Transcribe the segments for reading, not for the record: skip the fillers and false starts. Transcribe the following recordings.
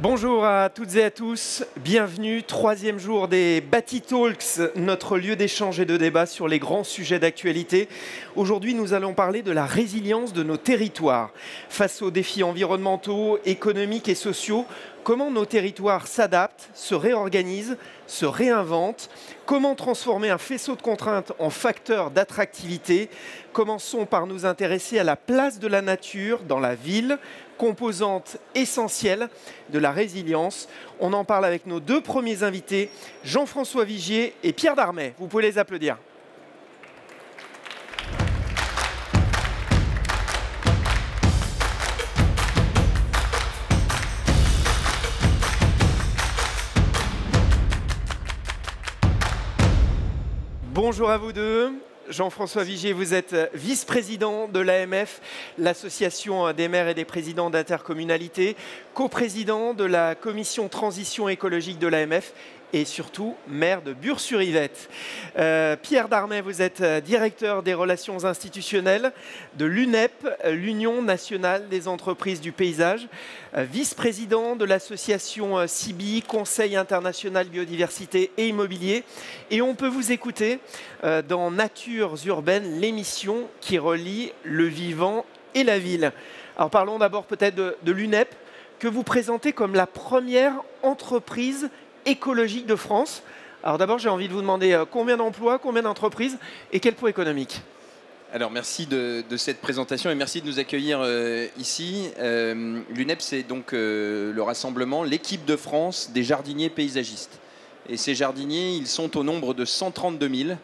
Bonjour à toutes et à tous, bienvenue, troisième jour des Bati Talks, notre lieu d'échange et de débat sur les grands sujets d'actualité. Aujourd'hui, nous allons parler de la résilience de nos territoires. Face aux défis environnementaux, économiques et sociaux, comment nos territoires s'adaptent, se réorganisent, se réinventent. Comment transformer un faisceau de contraintes en facteur d'attractivité? Commençons par nous intéresser à la place de la nature dans la ville, composante essentielle de la résilience. On en parle avec nos deux premiers invités, Jean-François Vigier et Pierre Darmet. Vous pouvez les applaudir. Bonjour à vous deux. Jean-François Vigier, vous êtes vice-président de l'AMF, l'Association des maires et des présidents d'intercommunalité, coprésident de la commission transition écologique de l'AMF et surtout maire de Bure-sur-Yvette. Pierre Darmet, vous êtes directeur des relations institutionnelles de l'UNEP, l'Union nationale des entreprises du paysage, vice-président de l'association CIBI, Conseil international biodiversité et immobilier. Et on peut vous écouter dans Natures urbaines, l'émission qui relie le vivant et la ville. Alors parlons d'abord peut-être de l'UNEP, que vous présentez comme la première entreprise écologique de France. Alors d'abord, j'ai envie de vous demander combien d'emplois, combien d'entreprises et quel poids économique? Alors merci de cette présentation et merci de nous accueillir ici. L'UNEP, c'est donc le rassemblement, l'équipe de France des jardiniers paysagistes. Et ces jardiniers, ils sont au nombre de 132 000,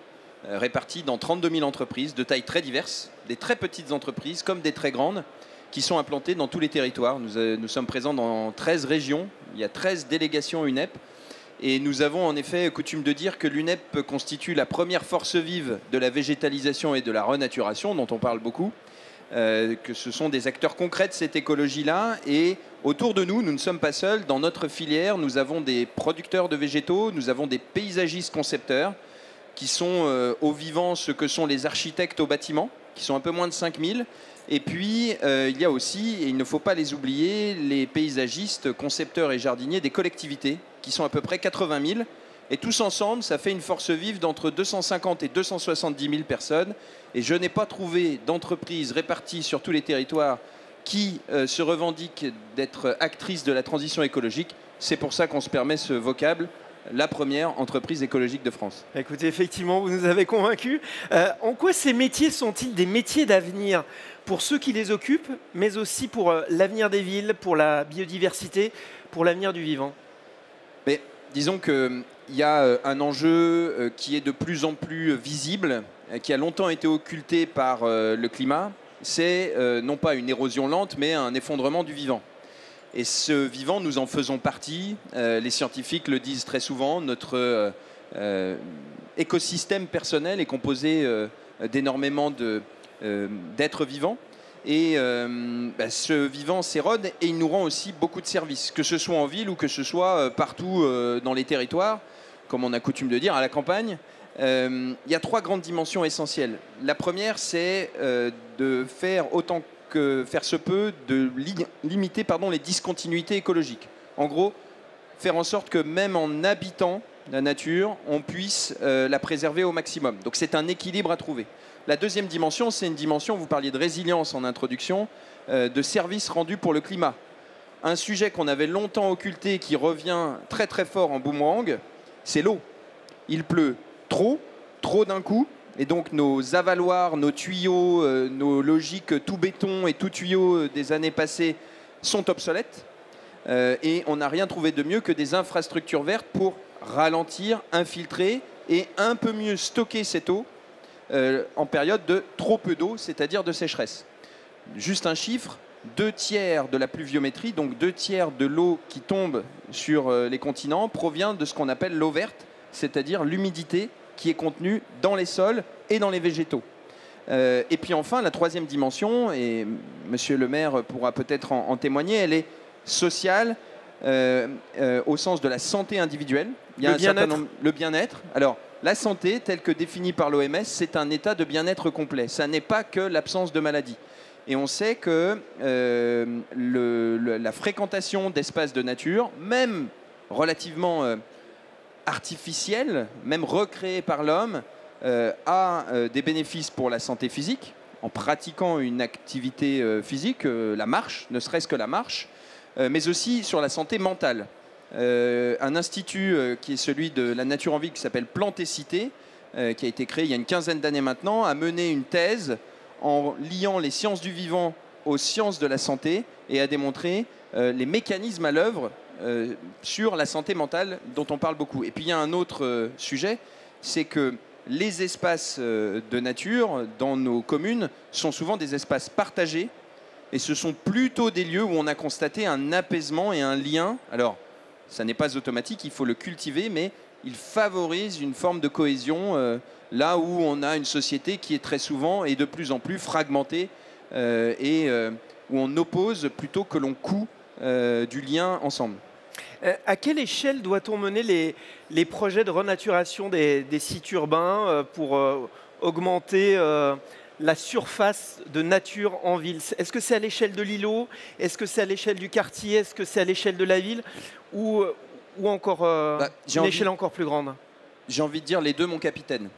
répartis dans 32 000 entreprises de tailles très diverses, des très petites entreprises comme des très grandes, qui sont implantées dans tous les territoires. Nous sommes présents dans 13 régions, il y a 13 délégations UNEP. Et nous avons en effet coutume de dire que l'UNEP constitue la première force vive de la végétalisation et de la renaturation, dont on parle beaucoup, que ce sont des acteurs concrets de cette écologie-là. Et autour de nous, nous ne sommes pas seuls. Dans notre filière, nous avons des producteurs de végétaux, nous avons des paysagistes concepteurs, qui sont au vivant ce que sont les architectes au bâtiment, qui sont un peu moins de 5000. Et puis, il y a aussi, et il ne faut pas les oublier, les paysagistes, concepteurs et jardiniers des collectivités, qui sont à peu près 80 000. Et tous ensemble, ça fait une force vive d'entre 250 et 270 000 personnes. Et je n'ai pas trouvé d'entreprise répartie sur tous les territoires qui se revendique d'être actrice de la transition écologique. C'est pour ça qu'on se permet ce vocable, la première entreprise écologique de France. Écoutez, effectivement, vous nous avez convaincus. En quoi ces métiers sont-ils des métiers d'avenir pour ceux qui les occupent, mais aussi pour l'avenir des villes, pour la biodiversité, pour l'avenir du vivant? Mais disons qu'il y a un enjeu qui est de plus en plus visible, qui a longtemps été occulté par le climat. C'est non pas une érosion lente, mais un effondrement du vivant. Et ce vivant, nous en faisons partie. Les scientifiques le disent très souvent. Notre écosystème personnel est composé d'énormément d'êtres vivants. Et ce vivant s'érode et il nous rend aussi beaucoup de services, que ce soit en ville ou que ce soit partout dans les territoires, comme on a coutume de dire, à la campagne. Il y a trois grandes dimensions essentielles. La première, c'est de faire autant que faire se peut, de limiter les discontinuités écologiques. En gros, faire en sorte que même en habitant la nature, on puisse la préserver au maximum. Donc c'est un équilibre à trouver. La deuxième dimension, c'est une dimension, vous parliez de résilience en introduction, de services rendus pour le climat. Un sujet qu'on avait longtemps occulté, qui revient très très fort en boomerang, c'est l'eau. Il pleut trop d'un coup, et donc nos avaloirs, nos tuyaux, nos logiques tout béton et tout tuyau des années passées sont obsolètes. Et on n'a rien trouvé de mieux que des infrastructures vertes pour ralentir, infiltrer et un peu mieux stocker cette eau en période de trop peu d'eau, c'est-à-dire de sécheresse. Juste un chiffre, 2/3 de la pluviométrie, donc 2/3 de l'eau qui tombe sur les continents, provient de ce qu'on appelle l'eau verte, c'est-à-dire l'humidité qui est contenue dans les sols et dans les végétaux. Et puis enfin, la troisième dimension, et monsieur le maire pourra peut-être en témoigner, elle est sociale, au sens de la santé individuelle. Il y a le bien-être. Alors, la santé, telle que définie par l'OMS, c'est un état de bien-être complet. Ça n'est pas que l'absence de maladie. Et on sait que la fréquentation d'espaces de nature, même relativement artificielle, même recréée par l'homme, a des bénéfices pour la santé physique, en pratiquant une activité physique, la marche, ne serait-ce que la marche, mais aussi sur la santé mentale. Un institut qui est celui de la nature en ville, qui s'appelle Plantécité, qui a été créé il y a une quinzaine d'années maintenant, a mené une thèse en liant les sciences du vivant aux sciences de la santé et a démontré les mécanismes à l'œuvre sur la santé mentale dont on parle beaucoup. Et puis il y a un autre sujet, c'est que les espaces de nature dans nos communes sont souvent des espaces partagés et ce sont plutôt des lieux où on a constaté un apaisement et un lien. Alors, ça n'est pas automatique, il faut le cultiver, mais il favorise une forme de cohésion là où on a une société qui est très souvent et de plus en plus fragmentée où on oppose plutôt que l'on coud du lien ensemble. À quelle échelle doit-on mener les projets de renaturation des sites urbains pour augmenter la surface de nature en ville? Est-ce que c'est à l'échelle de l'îlot? Est-ce que c'est à l'échelle du quartier? Est-ce que c'est à l'échelle de la ville? Ou encore une échelle encore plus grande? J'ai envie de dire les deux, mon capitaine.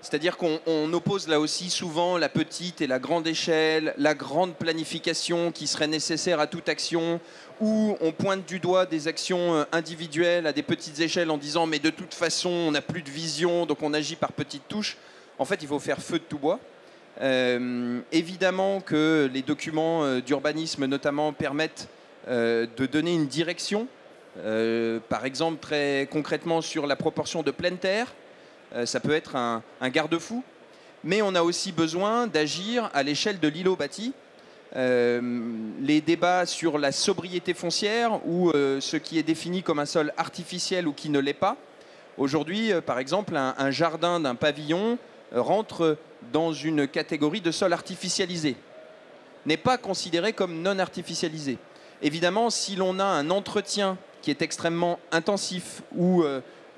C'est-à-dire qu'on oppose là aussi souvent la petite et la grande échelle, la grande planification qui serait nécessaire à toute action, où on pointe du doigt des actions individuelles à des petites échelles en disant mais de toute façon on n'a plus de vision donc on agit par petites touches. En fait il faut faire feu de tout bois. Évidemment que les documents d'urbanisme notamment permettent de donner une direction, par exemple très concrètement sur la proportion de pleine terre. Ça peut être un garde-fou, mais on a aussi besoin d'agir à l'échelle de l'îlot bâti. Les débats sur la sobriété foncière ou ce qui est défini comme un sol artificiel ou qui ne l'est pas. Aujourd'hui, par exemple, un jardin d'un pavillon rentre dans une catégorie de sol artificialisé, n'est pas considéré comme non artificialisé. Évidemment, si l'on a un entretien qui est extrêmement intensif, où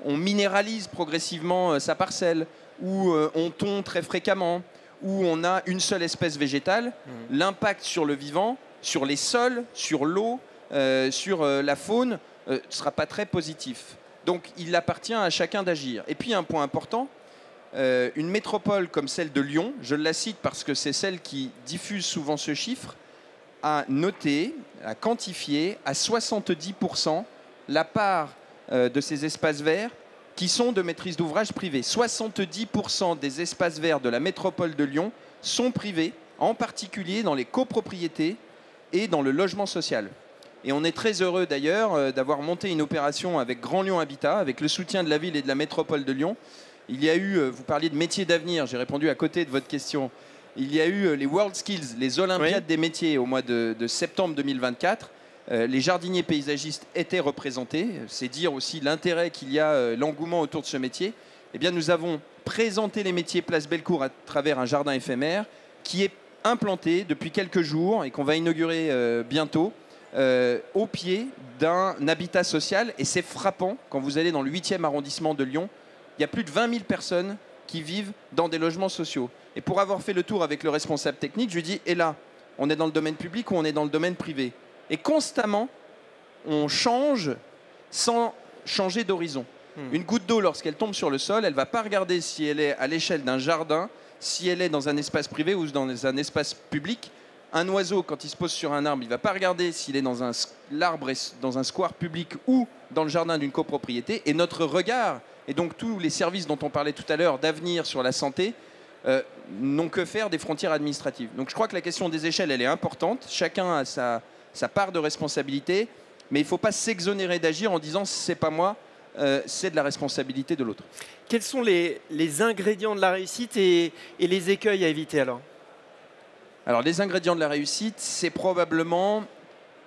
on minéralise progressivement sa parcelle, où on tond très fréquemment, où on a une seule espèce végétale, l'impact sur le vivant, sur les sols, sur l'eau, sur la faune, ne sera pas très positif. Donc il appartient à chacun d'agir. Et puis un point important, une métropole comme celle de Lyon, je la cite parce que c'est celle qui diffuse souvent ce chiffre, a noté, a quantifié à 70% la part de ces espaces verts qui sont de maîtrise d'ouvrage privée. 70% des espaces verts de la métropole de Lyon sont privés, en particulier dans les copropriétés et dans le logement social. Et on est très heureux d'ailleurs d'avoir monté une opération avec Grand Lyon Habitat, avec le soutien de la ville et de la métropole de Lyon. Il y a eu, vous parliez de métiers d'avenir, j'ai répondu à côté de votre question. Il y a eu les World Skills, les Olympiades des métiers au mois de septembre 2024. Les jardiniers paysagistes étaient représentés. C'est dire aussi l'intérêt qu'il y a, l'engouement autour de ce métier. Eh bien, nous avons présenté les métiers Place Bellecour à travers un jardin éphémère qui est implanté depuis quelques jours et qu'on va inaugurer bientôt au pied d'un habitat social. Et c'est frappant, quand vous allez dans le 8e arrondissement de Lyon, il y a plus de 20 000 personnes qui vivent dans des logements sociaux. Et pour avoir fait le tour avec le responsable technique, je lui dis, et là, on est dans le domaine public ou on est dans le domaine privé? Et constamment, on change sans changer d'horizon. Une goutte d'eau, lorsqu'elle tombe sur le sol, elle ne va pas regarder si elle est à l'échelle d'un jardin, si elle est dans un espace privé ou dans un espace public. Un oiseau, quand il se pose sur un arbre, il ne va pas regarder s'il est dans l'arbre est dans un square public ou dans le jardin d'une copropriété. Et notre regard, et donc tous les services dont on parlait tout à l'heure d'avenir sur la santé, n'ont que faire des frontières administratives. Donc je crois que la question des échelles, elle est importante. Chacun a sa part de responsabilité, mais il ne faut pas s'exonérer d'agir en disant c'est pas moi, c'est de la responsabilité de l'autre. Quels sont les ingrédients de la réussite et les écueils à éviter alors? Alors les ingrédients de la réussite, c'est probablement,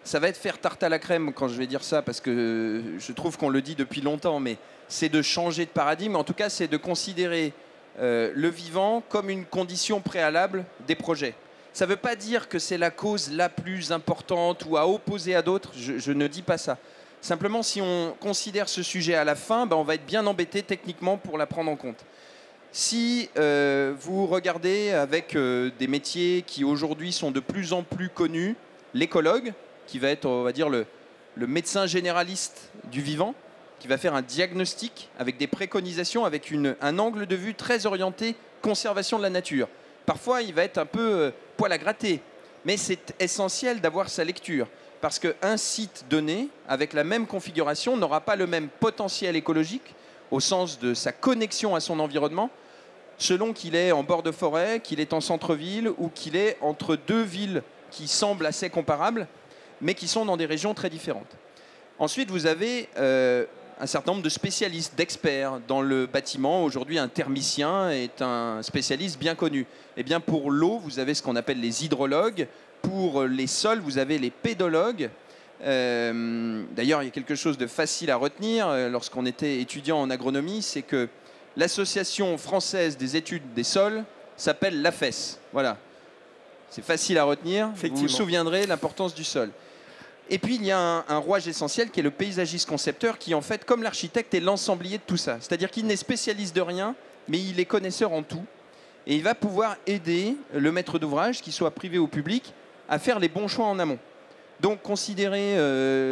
ça va être faire tarte à la crème quand je vais dire ça, parce que je trouve qu'on le dit depuis longtemps, mais c'est de changer de paradigme. En tout cas, c'est de considérer le vivant comme une condition préalable des projets. Ça ne veut pas dire que c'est la cause la plus importante ou à opposer à d'autres, je ne dis pas ça. Simplement, si on considère ce sujet à la fin, ben on va être bien embêté techniquement pour la prendre en compte. Si vous regardez avec des métiers qui aujourd'hui sont de plus en plus connus, l'écologue, qui va être, on va dire, le médecin généraliste du vivant, qui va faire un diagnostic avec des préconisations, avec un angle de vue très orienté conservation de la nature. Parfois, il va être un peu poil à gratter, mais c'est essentiel d'avoir sa lecture, parce qu'un site donné, avec la même configuration, n'aura pas le même potentiel écologique, au sens de sa connexion à son environnement, selon qu'il est en bord de forêt, qu'il est en centre-ville ou qu'il est entre deux villes qui semblent assez comparables, mais qui sont dans des régions très différentes. Ensuite, vous avez un certain nombre de spécialistes, d'experts dans le bâtiment. Aujourd'hui, un thermicien est un spécialiste bien connu. Eh bien, pour l'eau, vous avez ce qu'on appelle les hydrologues. Pour les sols, vous avez les pédologues. D'ailleurs, il y a quelque chose de facile à retenir lorsqu'on était étudiant en agronomie, c'est que l'Association française des études des sols s'appelle l'AFES. Voilà, c'est facile à retenir, vous vous souviendrez l'importance du sol. Et puis, il y a un rouage essentiel qui est le paysagiste concepteur qui, en fait, comme l'architecte, est l'ensemblier de tout ça. C'est-à-dire qu'il n'est spécialiste de rien, mais il est connaisseur en tout. Et il va pouvoir aider le maître d'ouvrage, qu'il soit privé ou public, à faire les bons choix en amont. Donc, considérer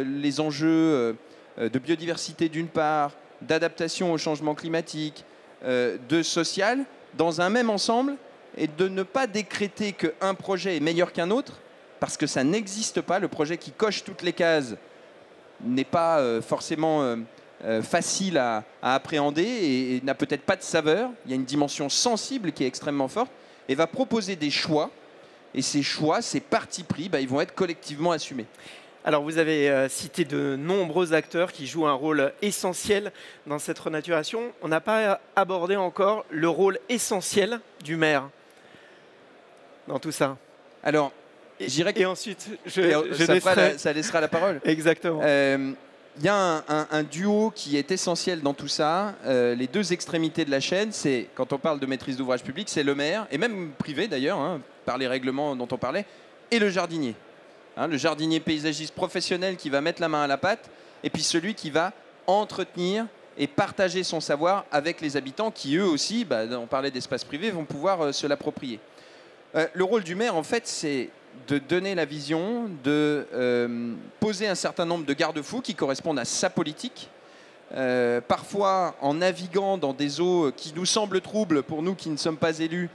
les enjeux de biodiversité d'une part, d'adaptation au changement climatique, de social, dans un même ensemble, et de ne pas décréter qu'un projet est meilleur qu'un autre, parce que ça n'existe pas. Le projet qui coche toutes les cases n'est pas forcément facile à appréhender et n'a peut-être pas de saveur. Il y a une dimension sensible qui est extrêmement forte et va proposer des choix. Et ces choix, ces partis pris, ils vont être collectivement assumés. Alors vous avez cité de nombreux acteurs qui jouent un rôle essentiel dans cette renaturation. On n'a pas abordé encore le rôle essentiel du maire dans tout ça. Alors, et ensuite, ça laissera la parole. Exactement. Il y a un duo qui est essentiel dans tout ça. Les deux extrémités de la chaîne, c'est, quand on parle de maîtrise d'ouvrage public, c'est le maire, et même privé d'ailleurs, par les règlements dont on parlait, et le jardinier. Le jardinier paysagiste professionnel qui va mettre la main à la pâte, et puis celui qui va entretenir et partager son savoir avec les habitants qui, eux aussi, on parlait d'espace privé, vont pouvoir se l'approprier. Le rôle du maire, en fait, c'est de donner la vision, de poser un certain nombre de garde-fous qui correspondent à sa politique, parfois en naviguant dans des eaux qui nous semblent troubles pour nous qui ne sommes pas élus,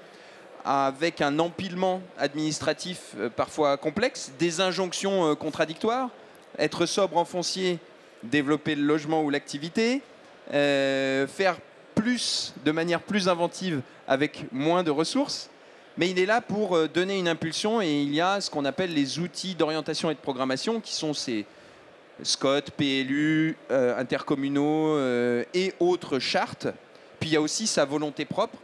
avec un empilement administratif parfois complexe, des injonctions contradictoires, être sobre en foncier, développer le logement ou l'activité, faire plus, de manière plus inventive avec moins de ressources. Mais il est là pour donner une impulsion et il y a ce qu'on appelle les outils d'orientation et de programmation qui sont ces SCOT, PLU, intercommunaux et autres chartes. Puis il y a aussi sa volonté propre.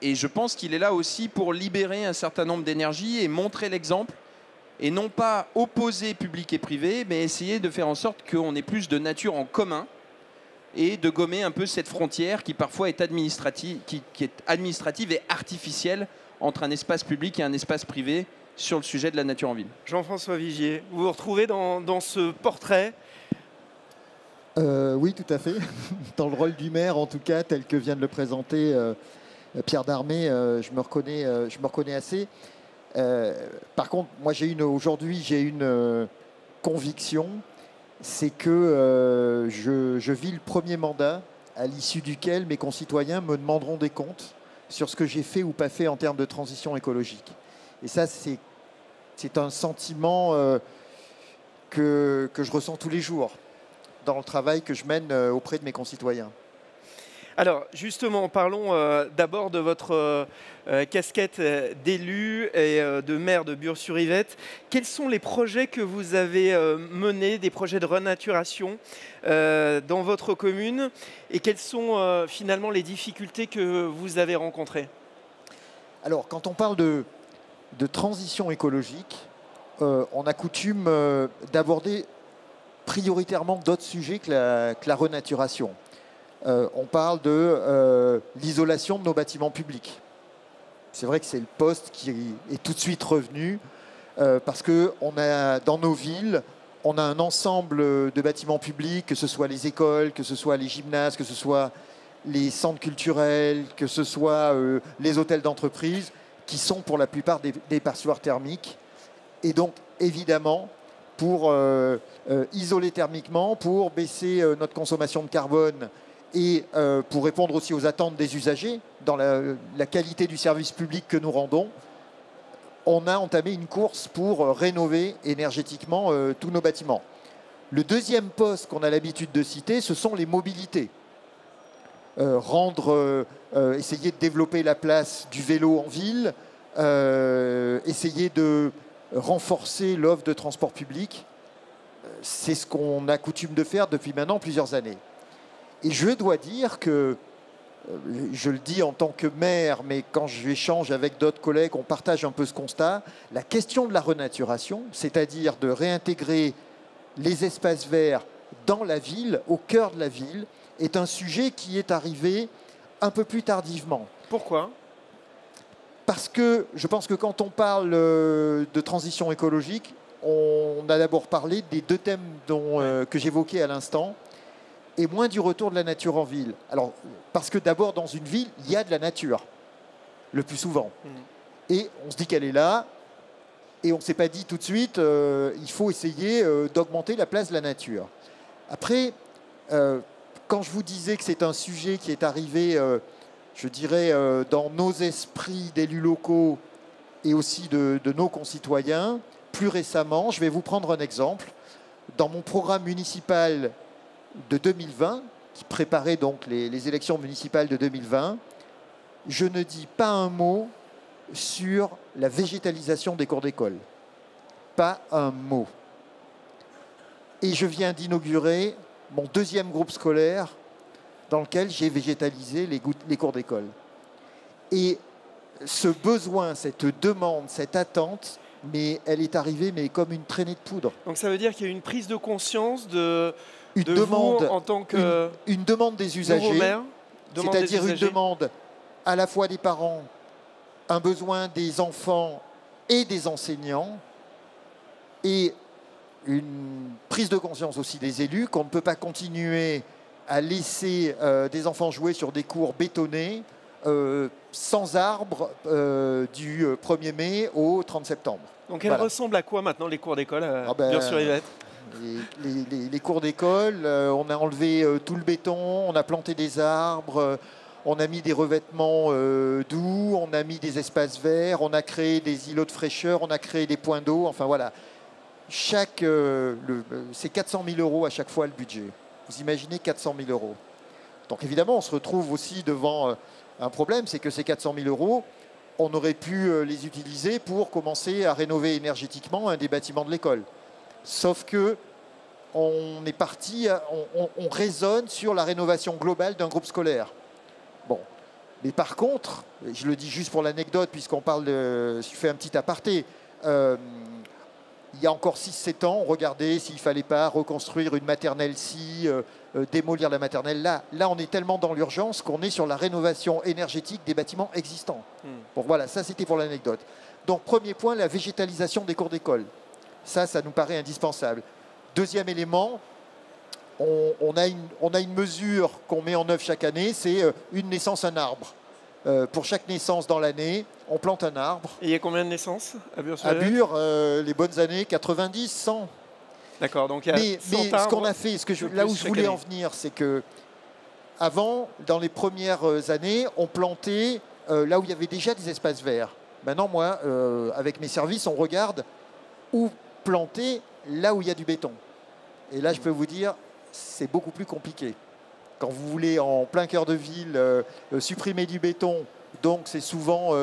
Et je pense qu'il est là aussi pour libérer un certain nombre d'énergies et montrer l'exemple. Et non pas opposer public et privé, mais essayer de faire en sorte qu'on ait plus de nature en commun et de gommer un peu cette frontière qui parfois est administrative, qui est administrative et artificielle entre un espace public et un espace privé sur le sujet de la nature en ville. Jean-François Vigier, vous vous retrouvez dans ce portrait? Oui, tout à fait. Dans le rôle du maire, en tout cas, tel que vient de le présenter Pierre Darmé, je me reconnais assez. Par contre, moi, aujourd'hui, j'ai une conviction, c'est que je vis le premier mandat à l'issue duquel mes concitoyens me demanderont des comptes sur ce que j'ai fait ou pas fait en termes de transition écologique. Et ça, c'est un sentiment que je ressens tous les jours dans le travail que je mène auprès de mes concitoyens. Alors justement, parlons d'abord de votre casquette d'élu et de maire de Bures-sur-Yvette. Quels sont les projets que vous avez menés, des projets de renaturation dans votre commune et quelles sont finalement les difficultés que vous avez rencontrées? Alors, quand on parle de transition écologique, on a coutume d'aborder prioritairement d'autres sujets que la renaturation. On parle de l'isolation de nos bâtiments publics. C'est vrai que c'est le poste qui est tout de suite revenu parce que dans nos villes, on a un ensemble de bâtiments publics, que ce soit les écoles, que ce soit les gymnases, que ce soit les centres culturels, que ce soit les hôtels d'entreprise, qui sont pour la plupart des passoires thermiques. Et donc, évidemment, pour isoler thermiquement, pour baisser notre consommation de carbone et pour répondre aussi aux attentes des usagers dans la qualité du service public que nous rendons, on a entamé une course pour rénover énergétiquement tous nos bâtiments. Le deuxième poste qu'on a l'habitude de citer, ce sont les mobilités. Essayer de développer la place du vélo en ville, essayer de renforcer l'offre de transport public. C'est ce qu'on a coutume de faire depuis maintenant plusieurs années. Et je dois dire que, je le dis en tant que maire, mais quand j'échange avec d'autres collègues, on partage un peu ce constat, la question de la renaturation, c'est-à-dire de réintégrer les espaces verts dans la ville, au cœur de la ville, est un sujet qui est arrivé un peu plus tardivement. Pourquoi ? Parce que je pense que quand on parle de transition écologique, on a d'abord parlé des deux thèmes que j'évoquais à l'instant, et moins du retour de la nature en ville. Alors, parce que d'abord, dans une ville, il y a de la nature, le plus souvent. Et on se dit qu'elle est là, et on ne s'est pas dit tout de suite, il faut essayer d'augmenter la place de la nature. Après, quand je vous disais que c'est un sujet qui est arrivé, je dirais, dans nos esprits d'élus locaux et aussi de nos concitoyens, plus récemment, je vais vous prendre un exemple. Dans mon programme municipal de 2020, qui préparait donc les élections municipales de 2020, je ne dis pas un mot sur la végétalisation des cours d'école. Pas un mot. Et je viens d'inaugurer mon deuxième groupe scolaire dans lequel j'ai végétalisé les cours d'école. Et ce besoin, cette demande, cette attente, mais elle est arrivée comme une traînée de poudre. Donc ça veut dire qu'il y a une prise de conscience de demande, vous en tant que une demande des usagers, c'est-à-dire une demande à la fois des parents, un besoin des enfants et des enseignants, et une prise de conscience aussi des élus qu'on ne peut pas continuer à laisser des enfants jouer sur des cours bétonnés sans arbres du 1er mai au 30 septembre. Donc elles ressemblent à quoi maintenant les cours d'école, bien sûr Yvette ? Les cours d'école, on a enlevé tout le béton, on a planté des arbres, on a mis des revêtements doux, on a mis des espaces verts, on a créé des îlots de fraîcheur, on a créé des points d'eau, enfin voilà. C'est 400 000 € à chaque fois le budget. Vous imaginez 400 000 €. Donc évidemment, on se retrouve aussi devant un problème, c'est que ces 400 000 €, on aurait pu les utiliser pour commencer à rénover énergétiquement un des bâtiments de l'école. Sauf que on est parti, on raisonne sur la rénovation globale d'un groupe scolaire. Bon, mais par contre, je le dis juste pour l'anecdote, puisqu'on parle je fais un petit aparté, il y a encore 6-7 ans, on regardait s'il ne fallait pas reconstruire une maternelle-ci, démolir la maternelle. Là, on est tellement dans l'urgence qu'on est sur la rénovation énergétique des bâtiments existants. Bon, voilà, ça c'était pour l'anecdote. Donc, premier point, la végétalisation des cours d'école. Ça nous paraît indispensable. Deuxième élément, on a une mesure qu'on met en œuvre chaque année, c'est une naissance, un arbre. Pour chaque naissance dans l'année, on plante un arbre. Et il y a combien de naissances à Bure? À Bure, les bonnes années, 90, 100. D'accord, donc il y a 100 mais ce qu'on a fait, là où je voulais en venir, c'est que avant, dans les premières années, on plantait là où il y avait déjà des espaces verts. Maintenant, moi, avec mes services, on regarde où planter là où il y a du béton. Et là, je peux vous dire, c'est beaucoup plus compliqué. Quand vous voulez, en plein cœur de ville, supprimer du béton, donc c'est souvent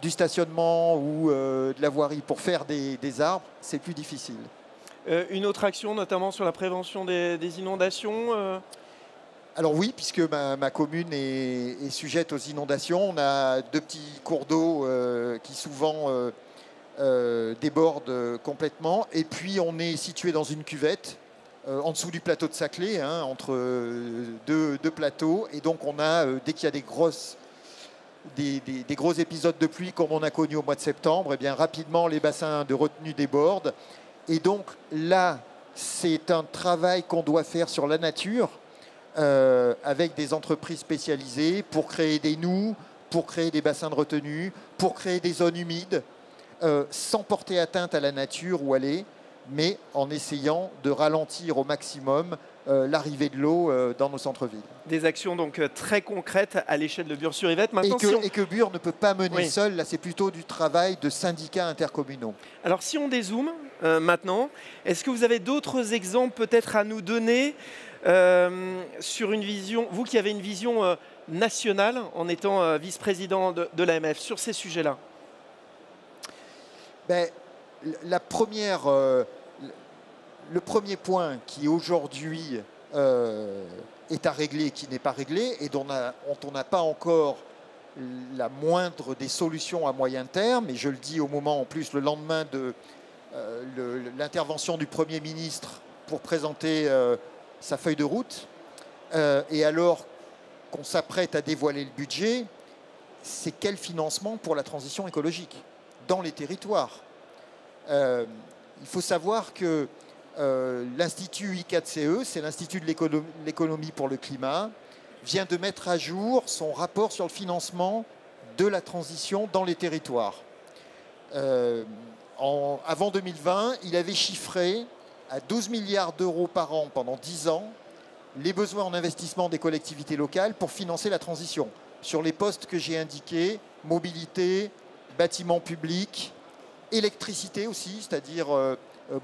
du stationnement ou de la voirie pour faire des arbres, c'est plus difficile. Une autre action, notamment sur la prévention des inondations Alors oui, puisque ma commune est sujette aux inondations, on a 2 petits cours d'eau qui souvent débordent complètement. Et puis on est situé dans une cuvette en dessous du plateau de Saclay, hein, entre deux plateaux. Et donc on a, dès qu'il y a des gros épisodes de pluie comme on a connu au mois de septembre, et bien rapidement les bassins de retenue débordent. Et donc là, c'est un travail qu'on doit faire sur la nature avec des entreprises spécialisées pour créer des noues, pour créer des bassins de retenue, pour créer des zones humides, sans porter atteinte à la nature où elle est, mais en essayant de ralentir au maximum l'arrivée de l'eau dans nos centres-villes. Des actions donc très concrètes à l'échelle de Bure-sur-Yvette. Et que Bure ne peut pas mener seul, là c'est plutôt du travail de syndicats intercommunaux. Alors si on dézoome maintenant, est-ce que vous avez d'autres exemples peut-être à nous donner sur une vision, vous qui avez une vision nationale en étant vice-président de l'AMF, sur ces sujets-là? La première, le premier point qui aujourd'hui est à régler et qui n'est pas réglé et dont on n'a pas encore la moindre des solutions à moyen terme, et je le dis au moment en plus le lendemain de l'intervention du Premier ministre pour présenter sa feuille de route, et alors qu'on s'apprête à dévoiler le budget, c'est quel financement pour la transition écologique dans les territoires. Il faut savoir que l'Institut I4CE, c'est l'Institut de l'économie pour le climat, vient de mettre à jour son rapport sur le financement de la transition dans les territoires. Avant 2020, il avait chiffré à 12 milliards d'euros par an pendant 10 ans les besoins en investissement des collectivités locales pour financer la transition. Sur les postes que j'ai indiqués, mobilité, bâtiments publics, électricité aussi, c'est-à-dire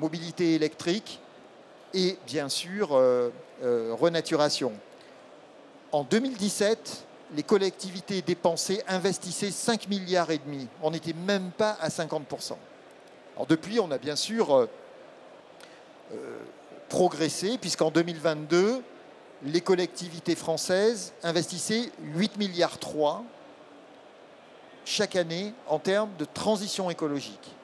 mobilité électrique, et bien sûr renaturation. En 2017, les collectivités dépensées, investissaient 5 milliards et demi. On n'était même pas à 50%. Alors depuis, on a bien sûr progressé, puisqu'en 2022, les collectivités françaises investissaient 8 milliards 3 chaque année en termes de transition écologique.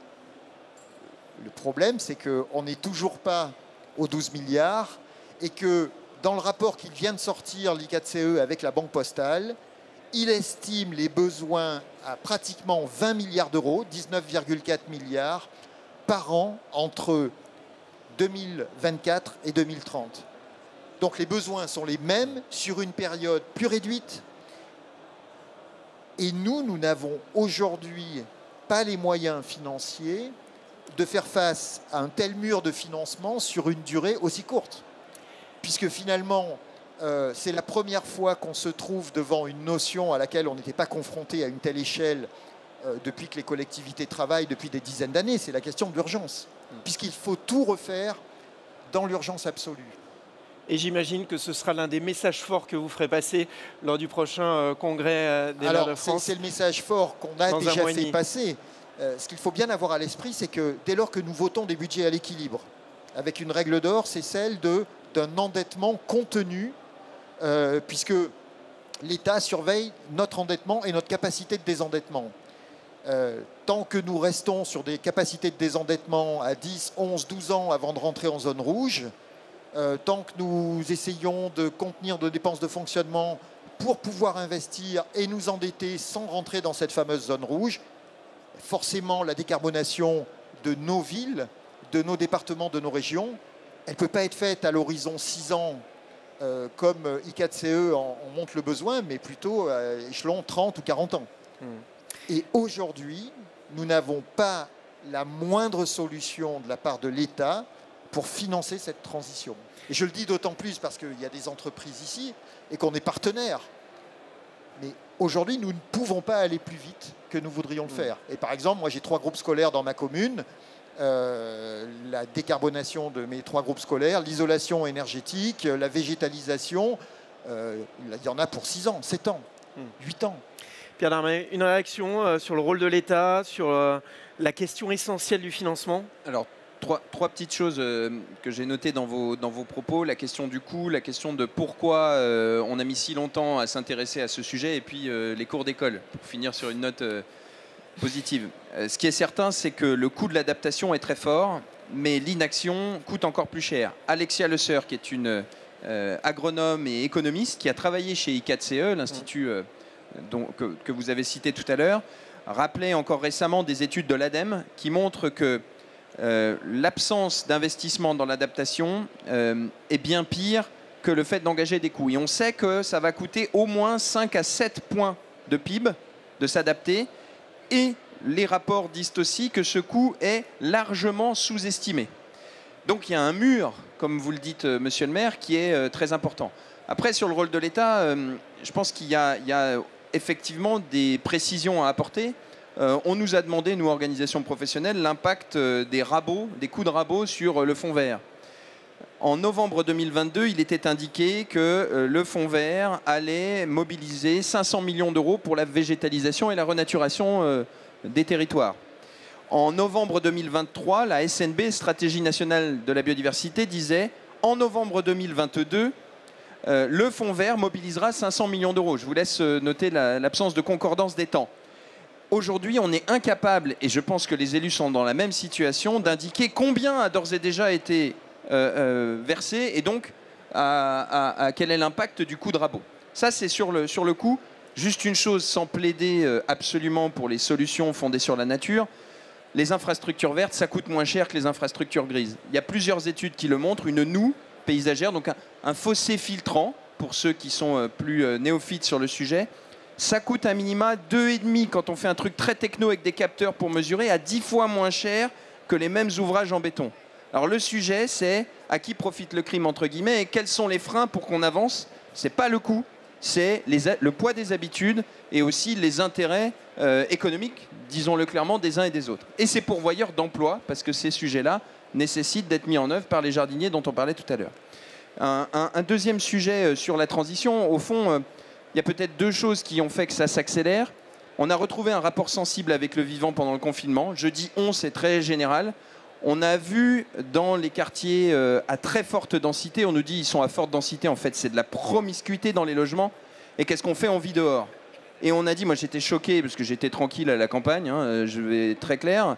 Le problème, c'est qu'on n'est toujours pas aux 12 milliards et que dans le rapport qu'il vient de sortir, l'I4CE, avec la Banque Postale, il estime les besoins à pratiquement 20 milliards d'euros, 19,4 milliards par an entre 2024 et 2030. Donc les besoins sont les mêmes sur une période plus réduite. Et nous n'avons aujourd'hui pas les moyens financiers de faire face à un tel mur de financement sur une durée aussi courte. Puisque finalement, c'est la première fois qu'on se trouve devant une notion à laquelle on n'était pas confronté à une telle échelle depuis que les collectivités travaillent depuis des dizaines d'années. C'est la question de l'urgence. Puisqu'il faut tout refaire dans l'urgence absolue. Et j'imagine que ce sera l'un des messages forts que vous ferez passer lors du prochain congrès des maires de France. C'est le message fort qu'on a déjà fait passer. Ce qu'il faut bien avoir à l'esprit, c'est que dès lors que nous votons des budgets à l'équilibre, avec une règle d'or, c'est celle d'un endettement contenu, puisque l'État surveille notre endettement et notre capacité de désendettement. Tant que nous restons sur des capacités de désendettement à 10, 11, 12 ans avant de rentrer en zone rouge, tant que nous essayons de contenir nos dépenses de fonctionnement pour pouvoir investir et nous endetter sans rentrer dans cette fameuse zone rouge, forcément la décarbonation de nos villes, de nos départements, de nos régions, elle ne peut pas être faite à l'horizon 6 ans comme I4CE en montre le besoin, mais plutôt à échelon 30 ou 40 ans. Et aujourd'hui, nous n'avons pas la moindre solution de la part de l'État pour financer cette transition. Et je le dis d'autant plus parce qu'il y a des entreprises ici et qu'on est partenaires. Mais aujourd'hui, nous ne pouvons pas aller plus vite que nous voudrions le faire. Et par exemple, moi j'ai 3 groupes scolaires dans ma commune. La décarbonation de mes 3 groupes scolaires, l'isolation énergétique, la végétalisation, il y en a pour 6 ans, 7 ans, 8 ans. Pierre Darmé, une réaction sur le rôle de l'État, sur la question essentielle du financement? Alors, trois petites choses que j'ai notées dans vos propos. La question du coût, la question de pourquoi on a mis si longtemps à s'intéresser à ce sujet, et puis les cours d'école, pour finir sur une note positive. Ce qui est certain, c'est que le coût de l'adaptation est très fort, mais l'inaction coûte encore plus cher. Alexia Le Seur, qui est une agronome et économiste, qui a travaillé chez I4CE, l'Institut que vous avez cité tout à l'heure, rappelait encore récemment des études de l'ADEME qui montrent que l'absence d'investissement dans l'adaptation est bien pire que le fait d'engager des coûts. Et on sait que ça va coûter au moins 5 à 7 points de PIB de s'adapter. Et les rapports disent aussi que ce coût est largement sous-estimé. Donc il y a un mur, comme vous le dites, monsieur le maire, qui est très important. Après, sur le rôle de l'État, je pense qu'il y a effectivement des précisions à apporter. On nous a demandé, nous, organisations professionnelles, l'impact des rabots, des coûts de rabot sur le fonds vert. En novembre 2022, il était indiqué que le fonds vert allait mobiliser 500 millions d'euros pour la végétalisation et la renaturation des territoires. En novembre 2023, la SNB, Stratégie nationale de la biodiversité, disait en novembre 2022, le fonds vert mobilisera 500 millions d'euros. Je vous laisse noter l'absence de concordance des temps. Aujourd'hui, on est incapable, et je pense que les élus sont dans la même situation, d'indiquer combien a d'ores et déjà été versé et donc quel est l'impact du coût de rabot. Ça, c'est sur le coût. Juste une chose, sans plaider absolument pour les solutions fondées sur la nature, les infrastructures vertes, ça coûte moins cher que les infrastructures grises. Il y a plusieurs études qui le montrent, une noue paysagère, donc un fossé filtrant, pour ceux qui sont plus néophytes sur le sujet. Ça coûte un minima 2,5 quand on fait un truc très techno avec des capteurs pour mesurer, à 10 fois moins cher que les mêmes ouvrages en béton. Alors le sujet, c'est à qui profite le crime, entre guillemets, et quels sont les freins pour qu'on avance. Ce n'est pas le coût, c'est le poids des habitudes et aussi les intérêts économiques, disons-le clairement, des uns et des autres. Et c'est pourvoyeur d'emplois, parce que ces sujets-là nécessitent d'être mis en œuvre par les jardiniers dont on parlait tout à l'heure. Un deuxième sujet sur la transition, au fond, il y a peut-être deux choses qui ont fait que ça s'accélère. On a retrouvé un rapport sensible avec le vivant pendant le confinement. Je dis on, c'est très général. On a vu dans les quartiers à très forte densité, on nous dit ils sont à forte densité, en fait c'est de la promiscuité dans les logements. Et qu'est-ce qu'on fait? On vit dehors. Et on a dit, moi j'étais choqué, parce que j'étais tranquille à la campagne, hein, je vais être très clair,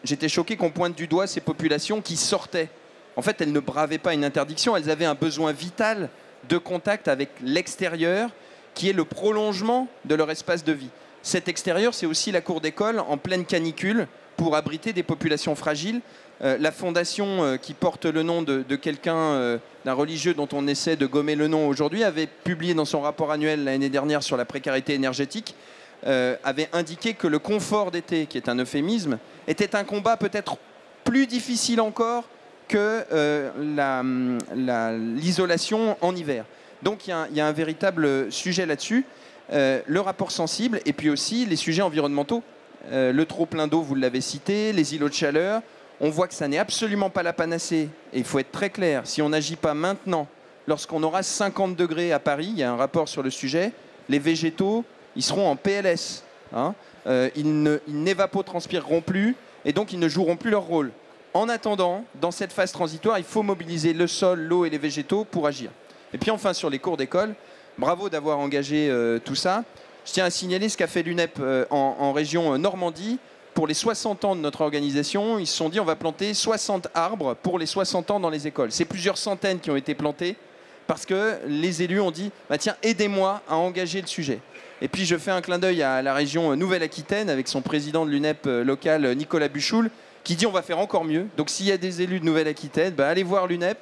j'étais choqué qu'on pointe du doigt ces populations qui sortaient. En fait, elles ne bravaient pas une interdiction, elles avaient un besoin vital de contact avec l'extérieur, qui est le prolongement de leur espace de vie. Cet extérieur, c'est aussi la cour d'école en pleine canicule, pour abriter des populations fragiles. La fondation qui porte le nom de quelqu'un, d'un religieux dont on essaie de gommer le nom aujourd'hui, avait publié dans son rapport annuel l'année dernière sur la précarité énergétique, avait indiqué que le confort d'été, qui est un euphémisme, était un combat peut-être plus difficile encore que l'isolation en hiver. Donc il y a un véritable sujet là-dessus. Le rapport sensible et puis aussi les sujets environnementaux. Le trop-plein d'eau, vous l'avez cité, les îlots de chaleur. On voit que ça n'est absolument pas la panacée. Et il faut être très clair, si on n'agit pas maintenant, lorsqu'on aura 50 degrés à Paris, il y a un rapport sur le sujet, les végétaux, ils seront en PLS. Hein, ils n'évapotranspireront plus et donc ils ne joueront plus leur rôle. En attendant, dans cette phase transitoire, il faut mobiliser le sol, l'eau et les végétaux pour agir. Et puis enfin, sur les cours d'école, bravo d'avoir engagé tout ça. Je tiens à signaler ce qu'a fait l'UNEP en région Normandie. Pour les 60 ans de notre organisation, ils se sont dit on va planter 60 arbres pour les 60 ans dans les écoles. C'est plusieurs centaines qui ont été plantés parce que les élus ont dit bah tiens, aidez-moi à engager le sujet. Et puis je fais un clin d'œil à la région Nouvelle-Aquitaine avec son président de l'UNEP local, Nicolas Buchoul, qui dit on va faire encore mieux. Donc s'il y a des élus de Nouvelle-Aquitaine, bah, allez voir l'UNEP,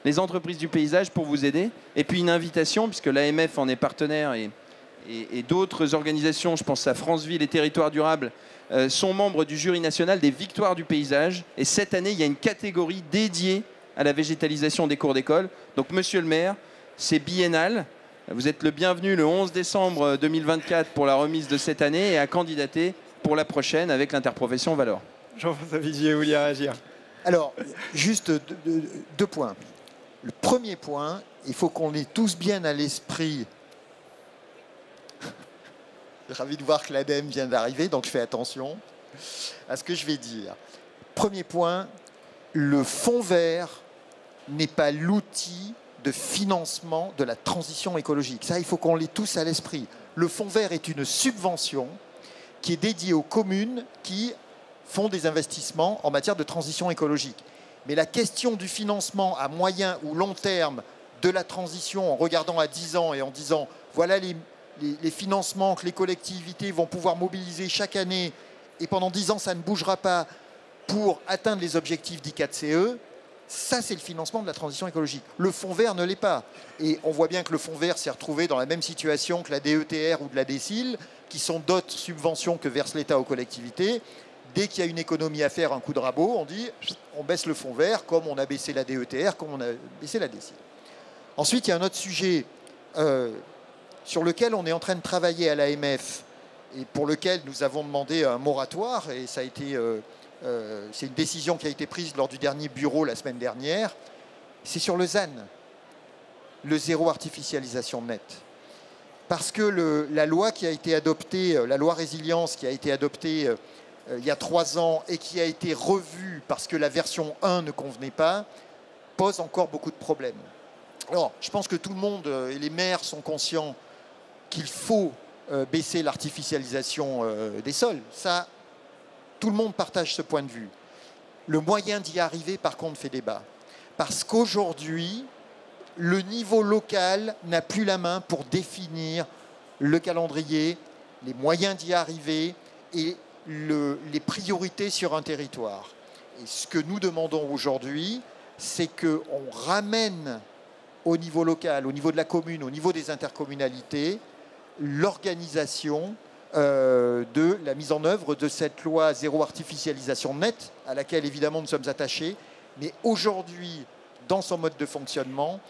les entreprises du paysage pour vous aider. Et puis une invitation, puisque l'AMF en est partenaire et d'autres organisations, je pense à France Ville et Territoires Durables, sont membres du jury national des Victoires du paysage. Et cette année, il y a une catégorie dédiée à la végétalisation des cours d'école. Donc, monsieur le maire, c'est biennal. Vous êtes le bienvenu le 11 décembre 2024 pour la remise de cette année et à candidater pour la prochaine avec l'interprofession Valor. Jean-François Vigier, vous vouliez réagir? Alors, juste deux points. Le premier point, il faut qu'on ait tous bien à l'esprit. Je suis ravi de voir que l'ADEME vient d'arriver, donc je fais attention à ce que je vais dire. Premier point, le fonds vert n'est pas l'outil de financement de la transition écologique. Ça, il faut qu'on l'ait tous à l'esprit. Le fonds vert est une subvention qui est dédiée aux communes qui font des investissements en matière de transition écologique. Mais la question du financement à moyen ou long terme de la transition, en regardant à 10 ans et en disant voilà les financements que les collectivités vont pouvoir mobiliser chaque année et pendant 10 ans, ça ne bougera pas pour atteindre les objectifs d'ICAT-CE, Ça, c'est le financement de la transition écologique. Le fonds vert ne l'est pas. Et on voit bien que le fonds vert s'est retrouvé dans la même situation que la DETR ou de la DSIL, qui sont d'autres subventions que verse l'État aux collectivités. Dès qu'il y a une économie à faire, un coup de rabot, on dit on baisse le fonds vert, comme on a baissé la DETR, comme on a baissé la DSIL. Ensuite, il y a un autre sujet sur lequel on est en train de travailler à l'AMF et pour lequel nous avons demandé un moratoire, et ça a été... c'est une décision qui a été prise lors du dernier bureau la semaine dernière, c'est sur le ZAN, le zéro artificialisation nette. Parce que la loi qui a été adoptée, la loi résilience qui a été adoptée il y a 3 ans et qui a été revue parce que la version 1 ne convenait pas, pose encore beaucoup de problèmes. Alors, je pense que tout le monde et les maires sont conscients qu'il faut baisser l'artificialisation des sols. Ça, tout le monde partage ce point de vue. Le moyen d'y arriver, par contre, fait débat. Parce qu'aujourd'hui, le niveau local n'a plus la main pour définir le calendrier, les moyens d'y arriver et les priorités sur un territoire. Et ce que nous demandons aujourd'hui, c'est qu'on ramène au niveau local, au niveau de la commune, au niveau des intercommunalités, l'organisation de la mise en œuvre de cette loi zéro artificialisation nette, à laquelle évidemment nous sommes attachés, mais aujourd'hui, dans son mode de fonctionnement,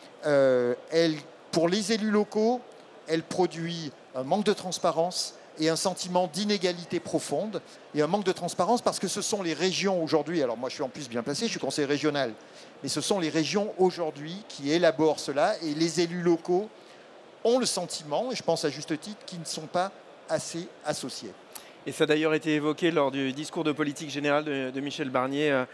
pour les élus locaux, elle produit un manque de transparence et un sentiment d'inégalité profonde, et un manque de transparence parce que ce sont les régions aujourd'hui, alors moi je suis en plus bien placé, je suis conseiller régional, mais ce sont les régions aujourd'hui qui élaborent cela, et les élus locaux ont le sentiment, et je pense à juste titre, qu'ils ne sont pas assez associés. Et ça a d'ailleurs été évoqué lors du discours de politique générale de Michel Barnier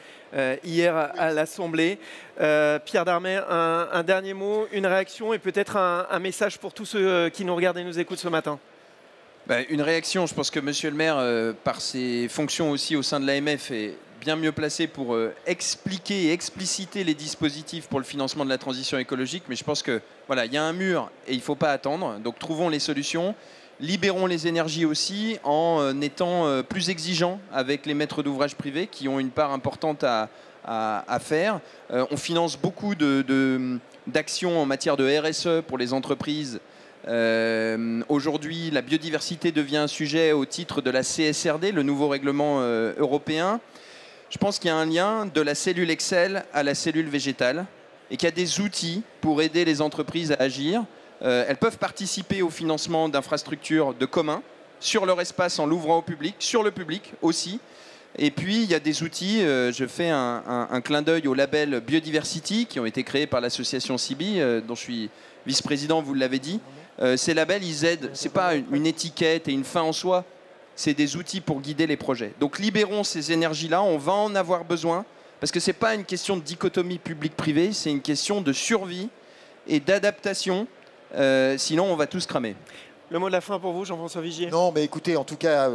hier à l'Assemblée. Pierre Darmé, un dernier mot, une réaction et peut-être un message pour tous ceux qui nous regardent et nous écoutent ce matin. Une réaction, je pense que Monsieur le maire, par ses fonctions aussi au sein de l'AMF, est bien mieux placé pour expliquer et expliciter les dispositifs pour le financement de la transition écologique. Mais je pense que voilà, il y a un mur et il ne faut pas attendre. Donc trouvons les solutions. Libérons les énergies aussi en étant plus exigeants avec les maîtres d'ouvrage privés qui ont une part importante à faire. On finance beaucoup d'actions en matière de RSE pour les entreprises. Aujourd'hui, la biodiversité devient un sujet au titre de la CSRD, le nouveau règlement européen. Je pense qu'il y a un lien de la cellule Excel à la cellule végétale et qu'il y a des outils pour aider les entreprises à agir. Elles peuvent participer au financement d'infrastructures de commun sur leur espace en l'ouvrant au public, sur le public aussi. Et puis, il y a des outils, je fais un clin d'œil au label Biodiversity qui ont été créés par l'association CIBI, dont je suis vice-président, vous l'avez dit. Ces labels, ils aident, ce n'est pas une étiquette et une fin en soi, c'est des outils pour guider les projets. Donc libérons ces énergies-là, on va en avoir besoin, parce que ce n'est pas une question de dichotomie public-privé, c'est une question de survie et d'adaptation, sinon on va tous cramer. Le mot de la fin pour vous, Jean-François Vigier? Non, mais écoutez, en tout cas,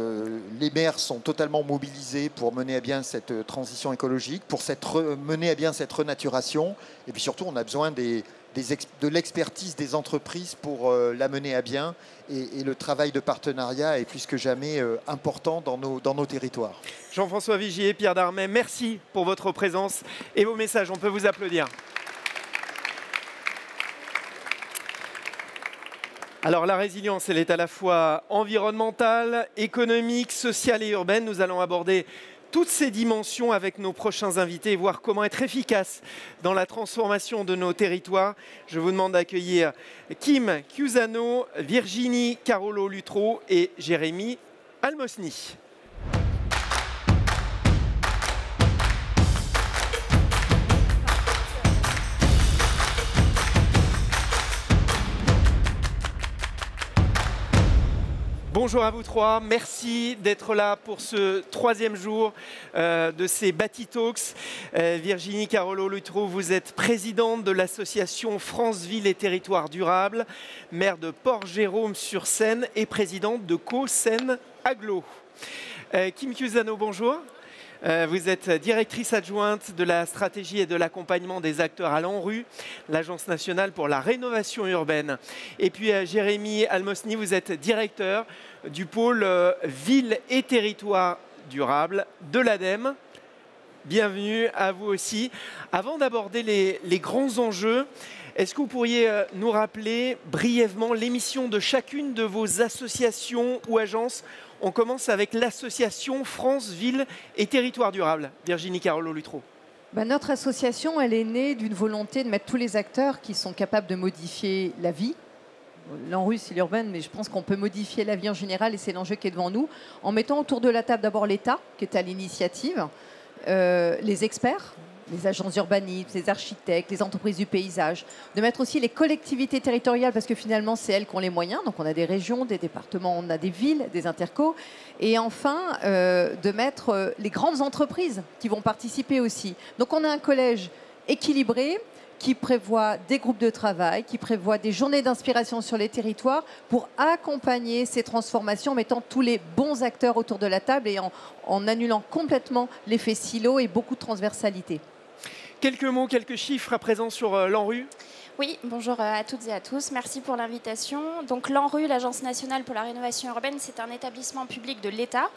les maires sont totalement mobilisés pour mener à bien cette transition écologique, pour mener à bien cette renaturation. Et puis surtout, on a besoin de l'expertise des entreprises pour la mener à bien. Et le travail de partenariat est plus que jamais important dans nos territoires. Jean-François Vigier, Pierre Darmé, merci pour votre présence et vos messages. On peut vous applaudir. Alors la résilience, elle est à la fois environnementale, économique, sociale et urbaine. Nous allons aborder toutes ces dimensions avec nos prochains invités et voir comment être efficace dans la transformation de nos territoires. Je vous demande d'accueillir Kim Chiusano, Virginie Carolo-Luttrau et Jérémy Almosny. Bonjour à vous trois, merci d'être là pour ce 3e jour de ces Bati Talks. Virginie Carolo-Luttrau, vous êtes présidente de l'association France Ville et Territoires Durables, maire de Port-Jérôme-sur-Seine et présidente de Co-Seine Agglo. Kim Chiusano, bonjour. Vous êtes directrice adjointe de la stratégie et de l'accompagnement des acteurs à l'ANRU, l'Agence nationale pour la rénovation urbaine. Et puis Jérémy Almosny, vous êtes directeur du pôle Ville et Territoires Durables de l'ADEME. Bienvenue à vous aussi. Avant d'aborder les grands enjeux, est-ce que vous pourriez nous rappeler brièvement l'émission de chacune de vos associations ou agences? On commence avec l'association France, Ville et Territoire Durable. Virginie Carolo-Luttrau. Notre association, elle est née d'une volonté de mettre tous les acteurs qui sont capables de modifier la vie. L'ANRU, c'est l'urbaine, mais je pense qu'on peut modifier la vie en général et c'est l'enjeu qui est devant nous, en mettant autour de la table d'abord l'État, qui est à l'initiative, les experts, les agences urbanistes, les architectes, les entreprises du paysage, de mettre aussi les collectivités territoriales, parce que finalement, c'est elles qui ont les moyens. Donc, on a des régions, des départements, on a des villes, des intercos. Et enfin, de mettre les grandes entreprises qui vont participer aussi. Donc, on a un collège équilibré qui prévoit des groupes de travail, qui prévoit des journées d'inspiration sur les territoires pour accompagner ces transformations, en mettant tous les bons acteurs autour de la table et en annulant complètement l'effet silo et beaucoup de transversalité. Quelques mots, quelques chiffres à présent sur l'ANRU. Oui, bonjour à toutes et à tous. Merci pour l'invitation. Donc l'ANRU, l'Agence nationale pour la rénovation urbaine, c'est un établissement public de l'État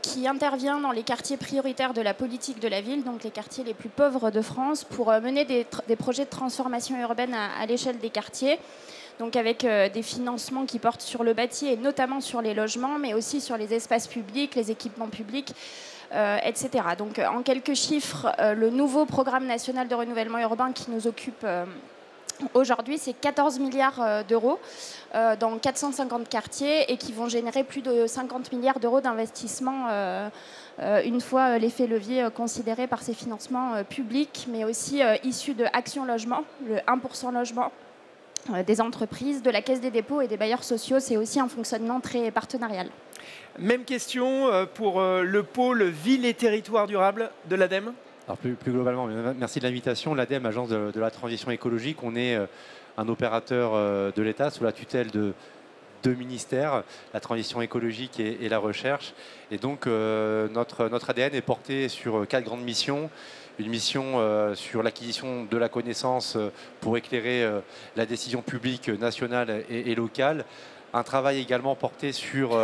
qui intervient dans les quartiers prioritaires de la politique de la ville, donc les quartiers les plus pauvres de France, pour mener des projets de transformation urbaine à l'échelle des quartiers. Donc avec des financements qui portent sur le bâti et notamment sur les logements, mais aussi sur les espaces publics, les équipements publics, etc. Donc en quelques chiffres, le nouveau programme national de renouvellement urbain qui nous occupe aujourd'hui, c'est 14 milliards d'euros dans 450 quartiers et qui vont générer plus de 50 milliards d'euros d'investissement une fois l'effet levier considéré par ces financements publics, mais aussi issus de Action Logement, le 1% logement, des entreprises, de la Caisse des dépôts et des bailleurs sociaux. C'est aussi un fonctionnement très partenarial. Même question pour le pôle Ville et Territoire Durable de l'ADEME. Alors plus globalement, merci de l'invitation. L'ADEME, Agence de la transition écologique, on est un opérateur de l'État sous la tutelle de deux ministères, la transition écologique et la recherche. Et donc notre ADN est porté sur 4 grandes missions. Une mission sur l'acquisition de la connaissance pour éclairer la décision publique nationale et locale. Un travail également porté sur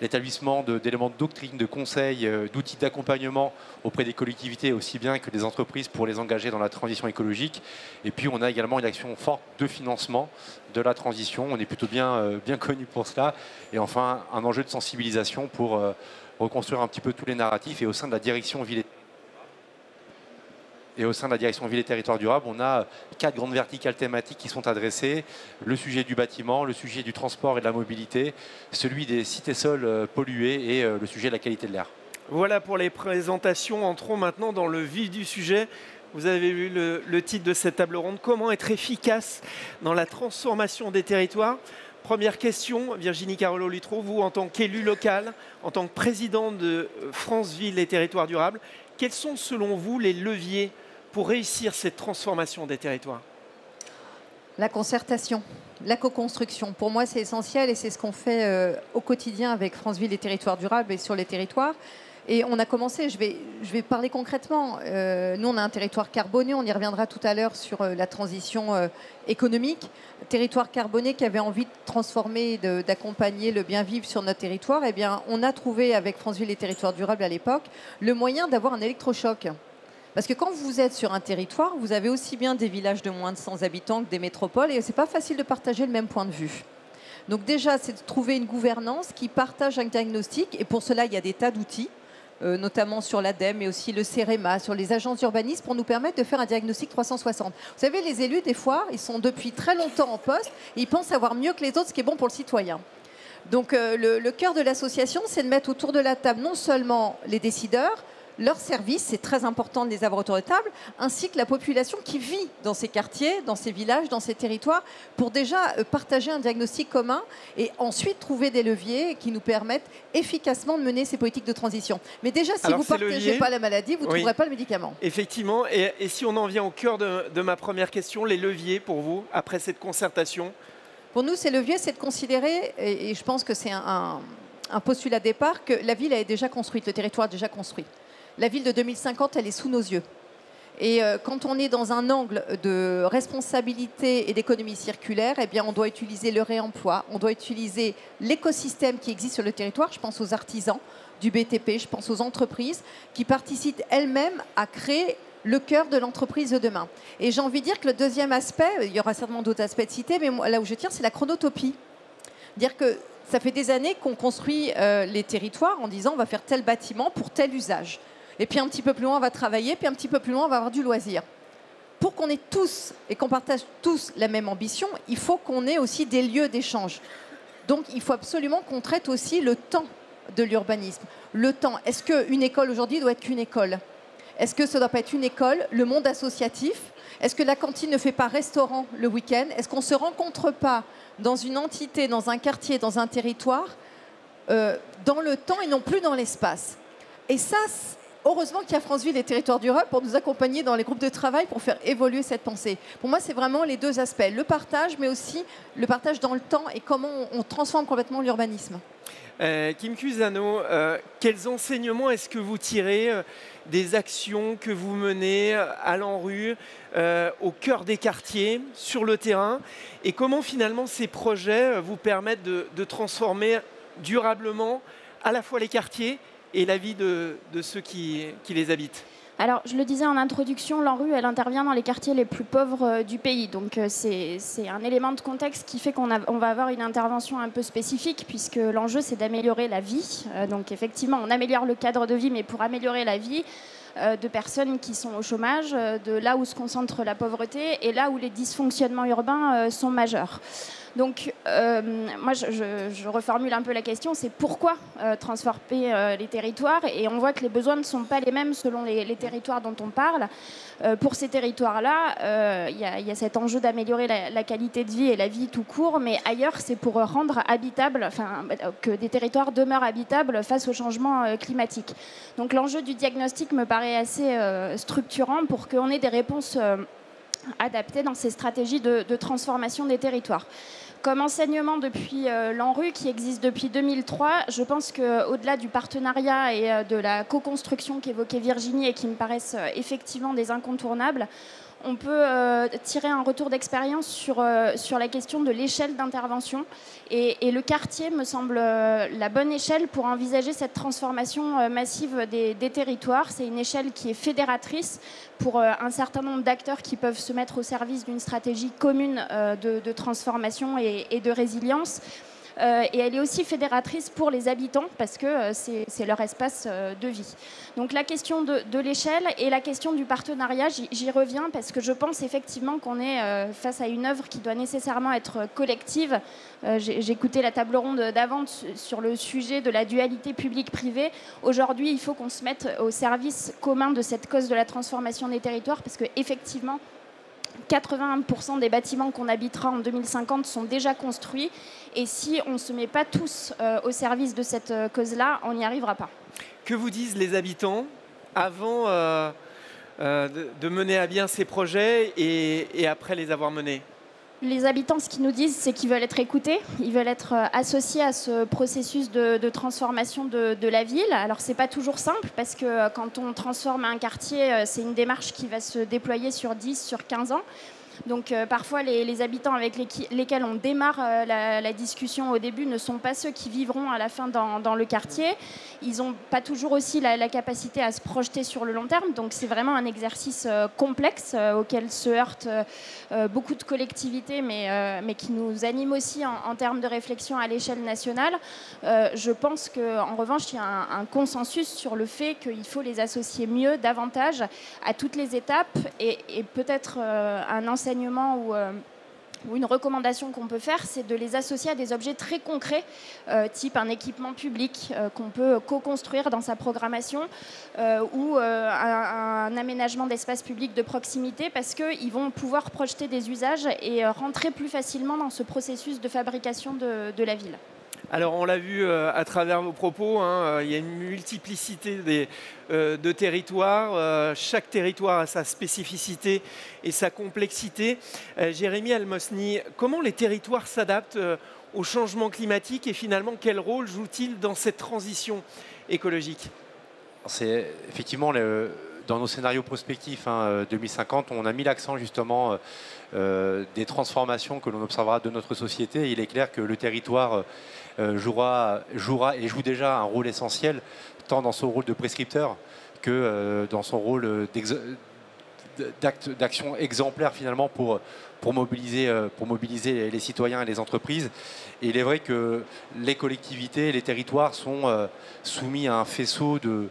l'établissement d'éléments de doctrine, de conseils, d'outils d'accompagnement auprès des collectivités aussi bien que des entreprises pour les engager dans la transition écologique. Et puis on a également une action forte de financement de la transition. On est plutôt bien connu pour cela. Et enfin, un enjeu de sensibilisation pour reconstruire un petit peu tous les narratifs. Et au sein de la direction Ville et Territoire Durable, on a 4 grandes verticales thématiques qui sont adressées. Le sujet du bâtiment, le sujet du transport et de la mobilité, celui des sites et sols pollués et le sujet de la qualité de l'air. Voilà pour les présentations. Entrons maintenant dans le vif du sujet. Vous avez vu le titre de cette table ronde. Comment être efficace dans la transformation des territoires? Première question, Virginie Carolo-Luttrau, vous en tant qu'élu local, en tant que président de France Ville et Territoire Durable, quels sont selon vous les leviers pour réussir cette transformation des territoires? La concertation, la co-construction. Pour moi, c'est essentiel et c'est ce qu'on fait au quotidien avec France Ville et Territoire Durable et sur les territoires. Et on a commencé, je vais parler concrètement. Nous, on a un territoire carboné, on y reviendra tout à l'heure sur la transition économique. Territoire carboné qui avait envie de transformer, d'accompagner le bien vivre sur notre territoire. Eh bien, on a trouvé avec France Ville et Territoire Durable à l'époque le moyen d'avoir un électrochoc. Parce que quand vous êtes sur un territoire, vous avez aussi bien des villages de moins de 100 habitants que des métropoles et c'est pas facile de partager le même point de vue. Donc déjà, c'est de trouver une gouvernance qui partage un diagnostic et pour cela, il y a des tas d'outils. Notamment sur l'ADEME, mais aussi le CEREMA, sur les agences urbanistes, pour nous permettre de faire un diagnostic 360. Vous savez, les élus, des fois, ils sont depuis très longtemps en poste, et ils pensent savoir mieux que les autres ce qui est bon pour le citoyen. Donc le cœur de l'association, c'est de mettre autour de la table non seulement les décideurs, leurs services, c'est très important de les avoir autour de table, ainsi que la population qui vit dans ces quartiers, dans ces villages, dans ces territoires, pour déjà partager un diagnostic commun et ensuite trouver des leviers qui nous permettent efficacement de mener ces politiques de transition. Mais déjà, si vous ne partagez pas la maladie, vous ne trouverez pas le médicament. Effectivement, et si on en vient au cœur de ma première question, les leviers pour vous, après cette concertation? Pour nous, ces leviers, c'est de considérer, et je pense que c'est un postulat de départ, que la ville est déjà construite, le territoire est déjà construit. La ville de 2050, elle est sous nos yeux. Et quand on est dans un angle de responsabilité et d'économie circulaire, eh bien, on doit utiliser le réemploi, on doit utiliser l'écosystème qui existe sur le territoire. Je pense aux artisans du BTP, je pense aux entreprises qui participent elles-mêmes à créer le cœur de l'entreprise de demain. Et j'ai envie de dire que le deuxième aspect, il y aura certainement d'autres aspects de citer, mais moi, là où je tiens, c'est la chronotopie. Dire que ça fait des années qu'on construit les territoires en disant on va faire tel bâtiment pour tel usage. Et puis un petit peu plus loin, on va travailler, puis un petit peu plus loin, on va avoir du loisir. Pour qu'on ait tous et qu'on partage tous la même ambition, il faut qu'on ait aussi des lieux d'échange. Donc il faut absolument qu'on traite aussi le temps de l'urbanisme. Le temps, est-ce qu'une école aujourd'hui doit être qu'une école? Est-ce que ça ne doit pas être une école, le monde associatif? Est-ce que la cantine ne fait pas restaurant le week-end? Est-ce qu'on ne se rencontre pas dans une entité, dans un quartier, dans un territoire, dans le temps et non plus dans l'espace? Et ça, heureusement qu'il y a France Ville et Territoires durables pour nous accompagner dans les groupes de travail pour faire évoluer cette pensée. Pour moi, c'est vraiment les deux aspects, le partage, mais aussi le partage dans le temps et comment on transforme complètement l'urbanisme. Kim Cusano, quels enseignements est-ce que vous tirez des actions que vous menez à l'ANRU, au cœur des quartiers, sur le terrain, et comment finalement ces projets vous permettent de transformer durablement à la fois les quartiers et la vie de ceux qui les habitent? Alors, je le disais en introduction, l'ANRU, elle intervient dans les quartiers les plus pauvres du pays. Donc, c'est un élément de contexte qui fait qu'on va avoir une intervention un peu spécifique, puisque l'enjeu, c'est d'améliorer la vie. Donc, effectivement, on améliore le cadre de vie, mais pour améliorer la vie de personnes qui sont au chômage, de là où se concentre la pauvreté et là où les dysfonctionnements urbains sont majeurs. Donc, moi, je reformule un peu la question, c'est pourquoi transformer les territoires? Et on voit que les besoins ne sont pas les mêmes selon les territoires dont on parle. Pour ces territoires-là, il y a cet enjeu d'améliorer la qualité de vie et la vie tout court, mais ailleurs, c'est pour rendre habitable, enfin, que des territoires demeurent habitables face au changement climatique. Donc, l'enjeu du diagnostic me paraît assez structurant pour qu'on ait des réponses adaptées dans ces stratégies de transformation des territoires. Comme enseignement depuis l'ANRU, qui existe depuis 2003, je pense qu'au-delà du partenariat et de la co-construction qu'évoquait Virginie et qui me paraissent effectivement des incontournables, on peut tirer un retour d'expérience sur la question de l'échelle d'intervention. Et le quartier me semble la bonne échelle pour envisager cette transformation massive des territoires. C'est une échelle qui est fédératrice pour un certain nombre d'acteurs qui peuvent se mettre au service d'une stratégie commune de transformation et de résilience. Et elle est aussi fédératrice pour les habitants parce que c'est leur espace de vie. Donc la question de l'échelle et la question du partenariat, j'y reviens parce que je pense effectivement qu'on est face à une œuvre qui doit nécessairement être collective. J'ai écouté la table ronde d'avant sur le sujet de la dualité publique-privée. Aujourd'hui, il faut qu'on se mette au service commun de cette cause de la transformation des territoires parce qu'effectivement, 81% des bâtiments qu'on habitera en 2050 sont déjà construits. Et si on ne se met pas tous au service de cette cause-là, on n'y arrivera pas. Que vous disent les habitants avant de mener à bien ces projets et après les avoir menés? Les habitants, ce qu'ils nous disent, c'est qu'ils veulent être écoutés, ils veulent être associés à ce processus de transformation de la ville. Alors, ce n'est pas toujours simple, parce que quand on transforme un quartier, c'est une démarche qui va se déployer sur 10, sur 15 ans. Donc parfois, les habitants avec lesquels on démarre la discussion au début ne sont pas ceux qui vivront à la fin dans le quartier. Ils n'ont pas toujours aussi la capacité à se projeter sur le long terme. Donc c'est vraiment un exercice complexe auquel se heurtent beaucoup de collectivités, mais qui nous anime aussi en termes de réflexion à l'échelle nationale. Je pense qu'en revanche, il y a un consensus sur le fait qu'il faut les associer mieux, davantage, à toutes les étapes et peut-être un enseignement ou une recommandation qu'on peut faire, c'est de les associer à des objets très concrets, type un équipement public qu'on peut co-construire dans sa programmation ou un aménagement d'espaces publics de proximité parce qu'ils vont pouvoir projeter des usages et rentrer plus facilement dans ce processus de fabrication de la ville. Alors on l'a vu à travers vos propos, il y a une multiplicité de territoires. Chaque territoire a sa spécificité et sa complexité. Jérémy Almosny, comment les territoires s'adaptent au changement climatique et finalement quel rôle jouent-ils dans cette transition écologique? C'est effectivement dans nos scénarios prospectifs 2050, on a mis l'accent justement des transformations que l'on observera de notre société. Et il est clair que le territoire jouera et joue déjà un rôle essentiel, tant dans son rôle de prescripteur que dans son rôle d'action exemplaire finalement pour mobiliser les citoyens et les entreprises. Et il est vrai que les collectivités, les territoires sont soumis à un faisceau de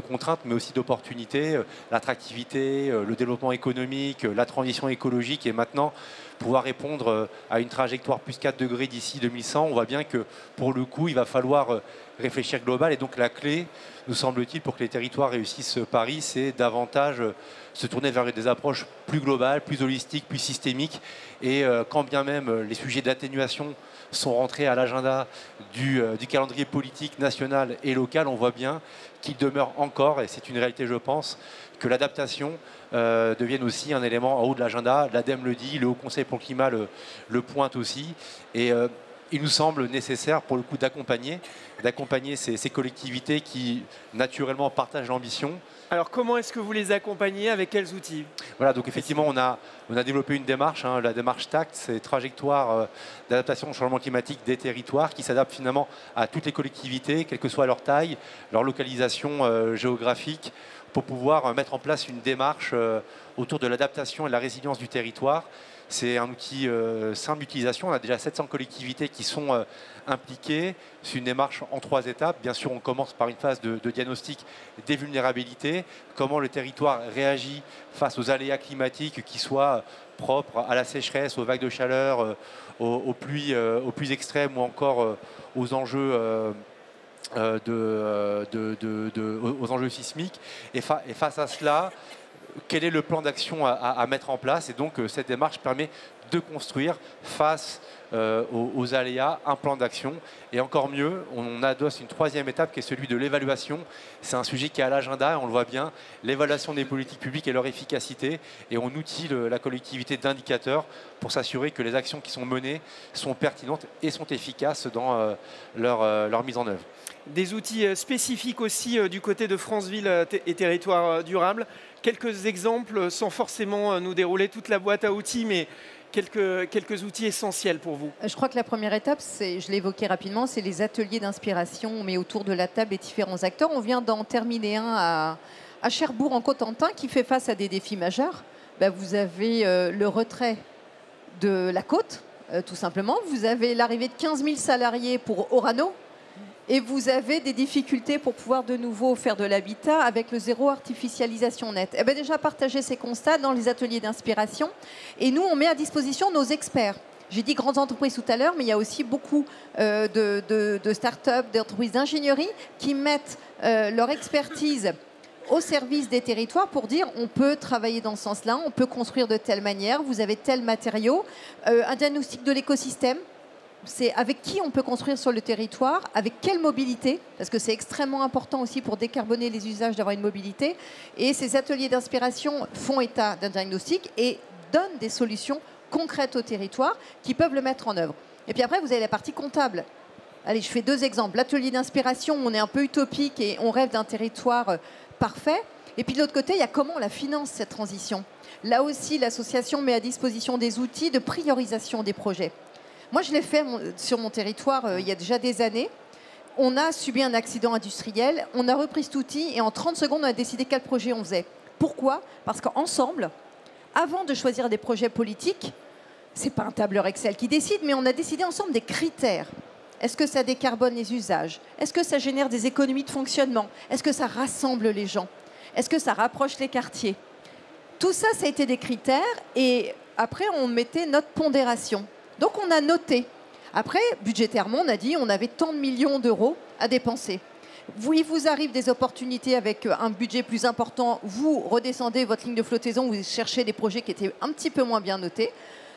contraintes, mais aussi d'opportunités, l'attractivité, le développement économique, la transition écologique, et maintenant pouvoir répondre à une trajectoire plus 4 degrés d'ici 2100. On voit bien que pour le coup, il va falloir réfléchir global, et donc la clé, nous semble-t-il, pour que les territoires réussissent ce pari, c'est davantage se tourner vers des approches plus globales, plus holistiques, plus systémiques, et quand bien même les sujets d'atténuation sont rentrés à l'agenda du calendrier politique national et local, on voit bien qu'il demeure encore, et c'est une réalité je pense, que l'adaptation devienne aussi un élément en haut de l'agenda. L'ADEME le dit, le Haut Conseil pour le climat le pointe aussi, et il nous semble nécessaire pour le coup d'accompagner ces collectivités qui naturellement partagent l'ambition. Alors comment est-ce que vous les accompagnez, avec quels outils? Voilà, donc effectivement on a développé une démarche, la démarche TACT, c'est trajectoire d'adaptation au changement climatique des territoires, qui s'adapte finalement à toutes les collectivités, quelle que soit leur taille, leur localisation géographique, pour pouvoir mettre en place une démarche autour de l'adaptation et de la résilience du territoire. C'est un outil simple d'utilisation. On a déjà 700 collectivités qui sont impliquées. C'est une démarche en 3 étapes. Bien sûr, on commence par une phase de diagnostic des vulnérabilités. Comment le territoire réagit face aux aléas climatiques, qui soient propres à la sécheresse, aux vagues de chaleur, aux pluies extrêmes, ou encore aux enjeux aux enjeux sismiques. Et face à cela, quel est le plan d'action à mettre en place? Et donc cette démarche permet de construire face aux aléas un plan d'action. Et encore mieux, on adosse une 3e étape qui est celui de l'évaluation. C'est un sujet qui est à l'agenda, et on le voit bien, l'évaluation des politiques publiques et leur efficacité. Et on outille la collectivité d'indicateurs pour s'assurer que les actions qui sont menées sont pertinentes et sont efficaces dans leur mise en œuvre. Des outils spécifiques aussi du côté de France Ville et Territoires Durables. Quelques exemples, sans forcément nous dérouler toute la boîte à outils, mais quelques outils essentiels pour vous. Je crois que la première étape, je l'ai évoqué rapidement, c'est les ateliers d'inspiration. On met autour de la table les différents acteurs. On vient d'en terminer un à Cherbourg, en Cotentin, qui fait face à des défis majeurs. Vous avez le retrait de la côte, tout simplement. Vous avez l'arrivée de 15 000 salariés pour Orano. Et vous avez des difficultés pour pouvoir de nouveau faire de l'habitat avec le zéro artificialisation nette. Déjà, partagez ces constats dans les ateliers d'inspiration. Et nous, on met à disposition nos experts. J'ai dit grandes entreprises tout à l'heure, mais il y a aussi beaucoup de start-up, d'entreprises d'ingénierie qui mettent leur expertise au service des territoires pour dire on peut travailler dans ce sens-là, on peut construire de telle manière, vous avez tel matériau, un diagnostic de l'écosystème. C'est avec qui on peut construire sur le territoire, avec quelle mobilité, parce que c'est extrêmement important aussi pour décarboner les usages d'avoir une mobilité. Et ces ateliers d'inspiration font état d'un diagnostic et donnent des solutions concrètes au territoire qui peuvent le mettre en œuvre. Et puis après, vous avez la partie comptable. Allez, je fais 2 exemples. L'atelier d'inspiration, on est un peu utopique et on rêve d'un territoire parfait. Et puis de l'autre côté, il y a comment on la finance, cette transition. Là aussi, l'association met à disposition des outils de priorisation des projets. Moi, je l'ai fait sur mon territoire il y a déjà des années. On a subi un accident industriel, on a repris cet outil et en 30 secondes, on a décidé quel projet on faisait. Pourquoi? Parce qu'ensemble, avant de choisir des projets politiques, ce n'est pas un tableur Excel qui décide, mais on a décidé ensemble des critères. Est-ce que ça décarbone les usages? Est-ce que ça génère des économies de fonctionnement? Est-ce que ça rassemble les gens? Est-ce que ça rapproche les quartiers? Tout ça, ça a été des critères et après, on mettait notre pondération. Donc on a noté. Après, budgétairement, on a dit on avait tant de millions d'euros à dépenser. Il vous arrive des opportunités avec un budget plus important, vous redescendez votre ligne de flottaison, vous cherchez des projets qui étaient un petit peu moins bien notés.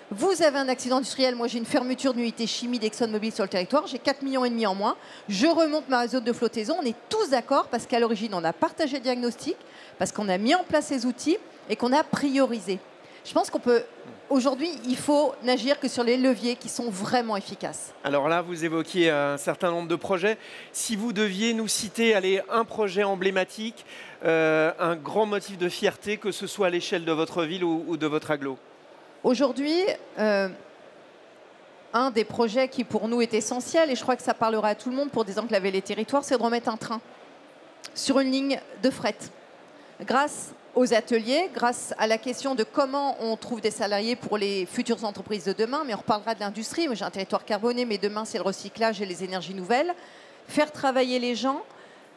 Vous avez un accident industriel, moi j'ai une fermeture d'unité chimie d'ExxonMobil sur le territoire, j'ai 4,5 millions en moins, je remonte ma zone de flottaison, on est tous d'accord parce qu'à l'origine on a partagé le diagnostic, parce qu'on a mis en place ces outils et qu'on a priorisé. Je pense qu'on peut aujourd'hui, il faut n'agir que sur les leviers qui sont vraiment efficaces. Alors là, vous évoquiez un certain nombre de projets. Si vous deviez nous citer un projet emblématique, un grand motif de fierté, que ce soit à l'échelle de votre ville ou de votre agglo. Aujourd'hui, un des projets qui pour nous est essentiel, et je crois que ça parlera à tout le monde pour désenclaver les territoires, c'est de remettre un train sur une ligne de fret. Grâce aux ateliers, grâce à la question de comment on trouve des salariés pour les futures entreprises de demain, mais on reparlera de l'industrie. Moi, j'ai un territoire carboné, mais demain, c'est le recyclage et les énergies nouvelles. Faire travailler les gens,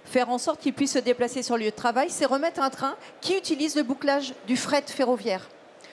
faire en sorte qu'ils puissent se déplacer sur le lieu de travail, c'est remettre un train qui utilise le bouclage du fret ferroviaire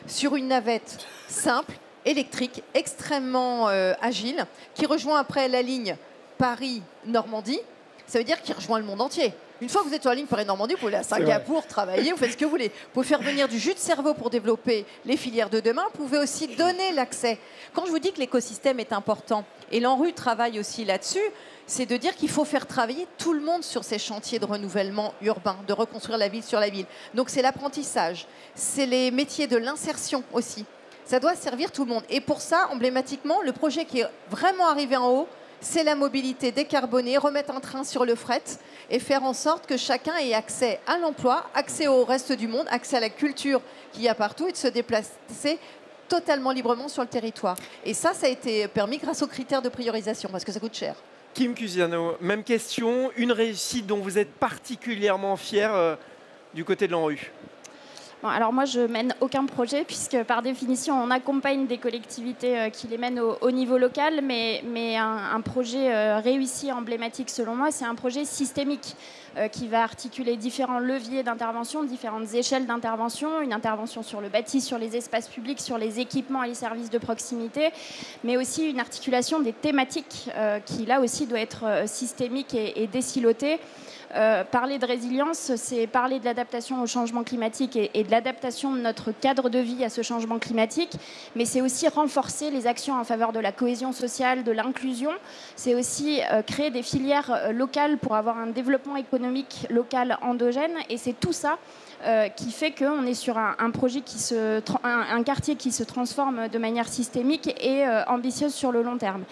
sur une navette simple, électrique, extrêmement agile, qui rejoint après la ligne Paris-Normandie. Ça veut dire qu'il rejoint le monde entier. Une fois que vous êtes sur la ligne Paris-Normandie, vous pouvez aller à Singapour, travailler, vous faites ce que vous voulez. Vous pouvez faire venir du jus de cerveau pour développer les filières de demain. Vous pouvez aussi donner l'accès. Quand je vous dis que l'écosystème est important, et l'ANRU travaille aussi là-dessus, c'est de dire qu'il faut faire travailler tout le monde sur ces chantiers de renouvellement urbain, de reconstruire la ville sur la ville. Donc c'est l'apprentissage, c'est les métiers de l'insertion aussi. Ça doit servir tout le monde. Et pour ça, emblématiquement, le projet qui est vraiment arrivé en haut, c'est la mobilité décarbonée, remettre un train sur le fret et faire en sorte que chacun ait accès à l'emploi, accès au reste du monde, accès à la culture qu'il y a partout et de se déplacer totalement librement sur le territoire. Et ça a été permis grâce aux critères de priorisation, parce que ça coûte cher. Kim Cusiano, même question, une réussite dont vous êtes particulièrement fier du côté de l'ANRU. Bon, alors moi, je mène aucun projet puisque par définition, on accompagne des collectivités qui les mènent au niveau local, mais un projet réussi, emblématique selon moi, c'est un projet systémique qui va articuler différents leviers d'intervention, différentes échelles d'intervention, une intervention sur le bâti, sur les espaces publics, sur les équipements et les services de proximité, mais aussi une articulation des thématiques qui là aussi doit être systémique et décilotée. Parler de résilience, c'est parler de l'adaptation au changement climatique et de l'adaptation de notre cadre de vie à ce changement climatique, mais c'est aussi renforcer les actions en faveur de la cohésion sociale, de l'inclusion. C'est aussi créer des filières locales pour avoir un développement économique local endogène, et c'est tout ça qui fait qu'on est sur un projet un quartier qui se transforme de manière systémique et ambitieuse sur le long terme.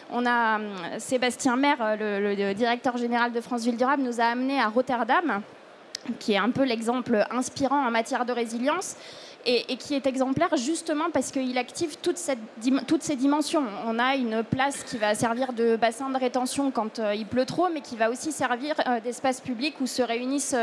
On a Sébastien Maire, le directeur général de France Ville Durable, nous a amenés à Rotterdam, qui est un peu l'exemple inspirant en matière de résilience et qui est exemplaire justement parce qu'il active toutes ces dimensions. On a une place qui va servir de bassin de rétention quand il pleut trop, mais qui va aussi servir d'espace public où se réunissent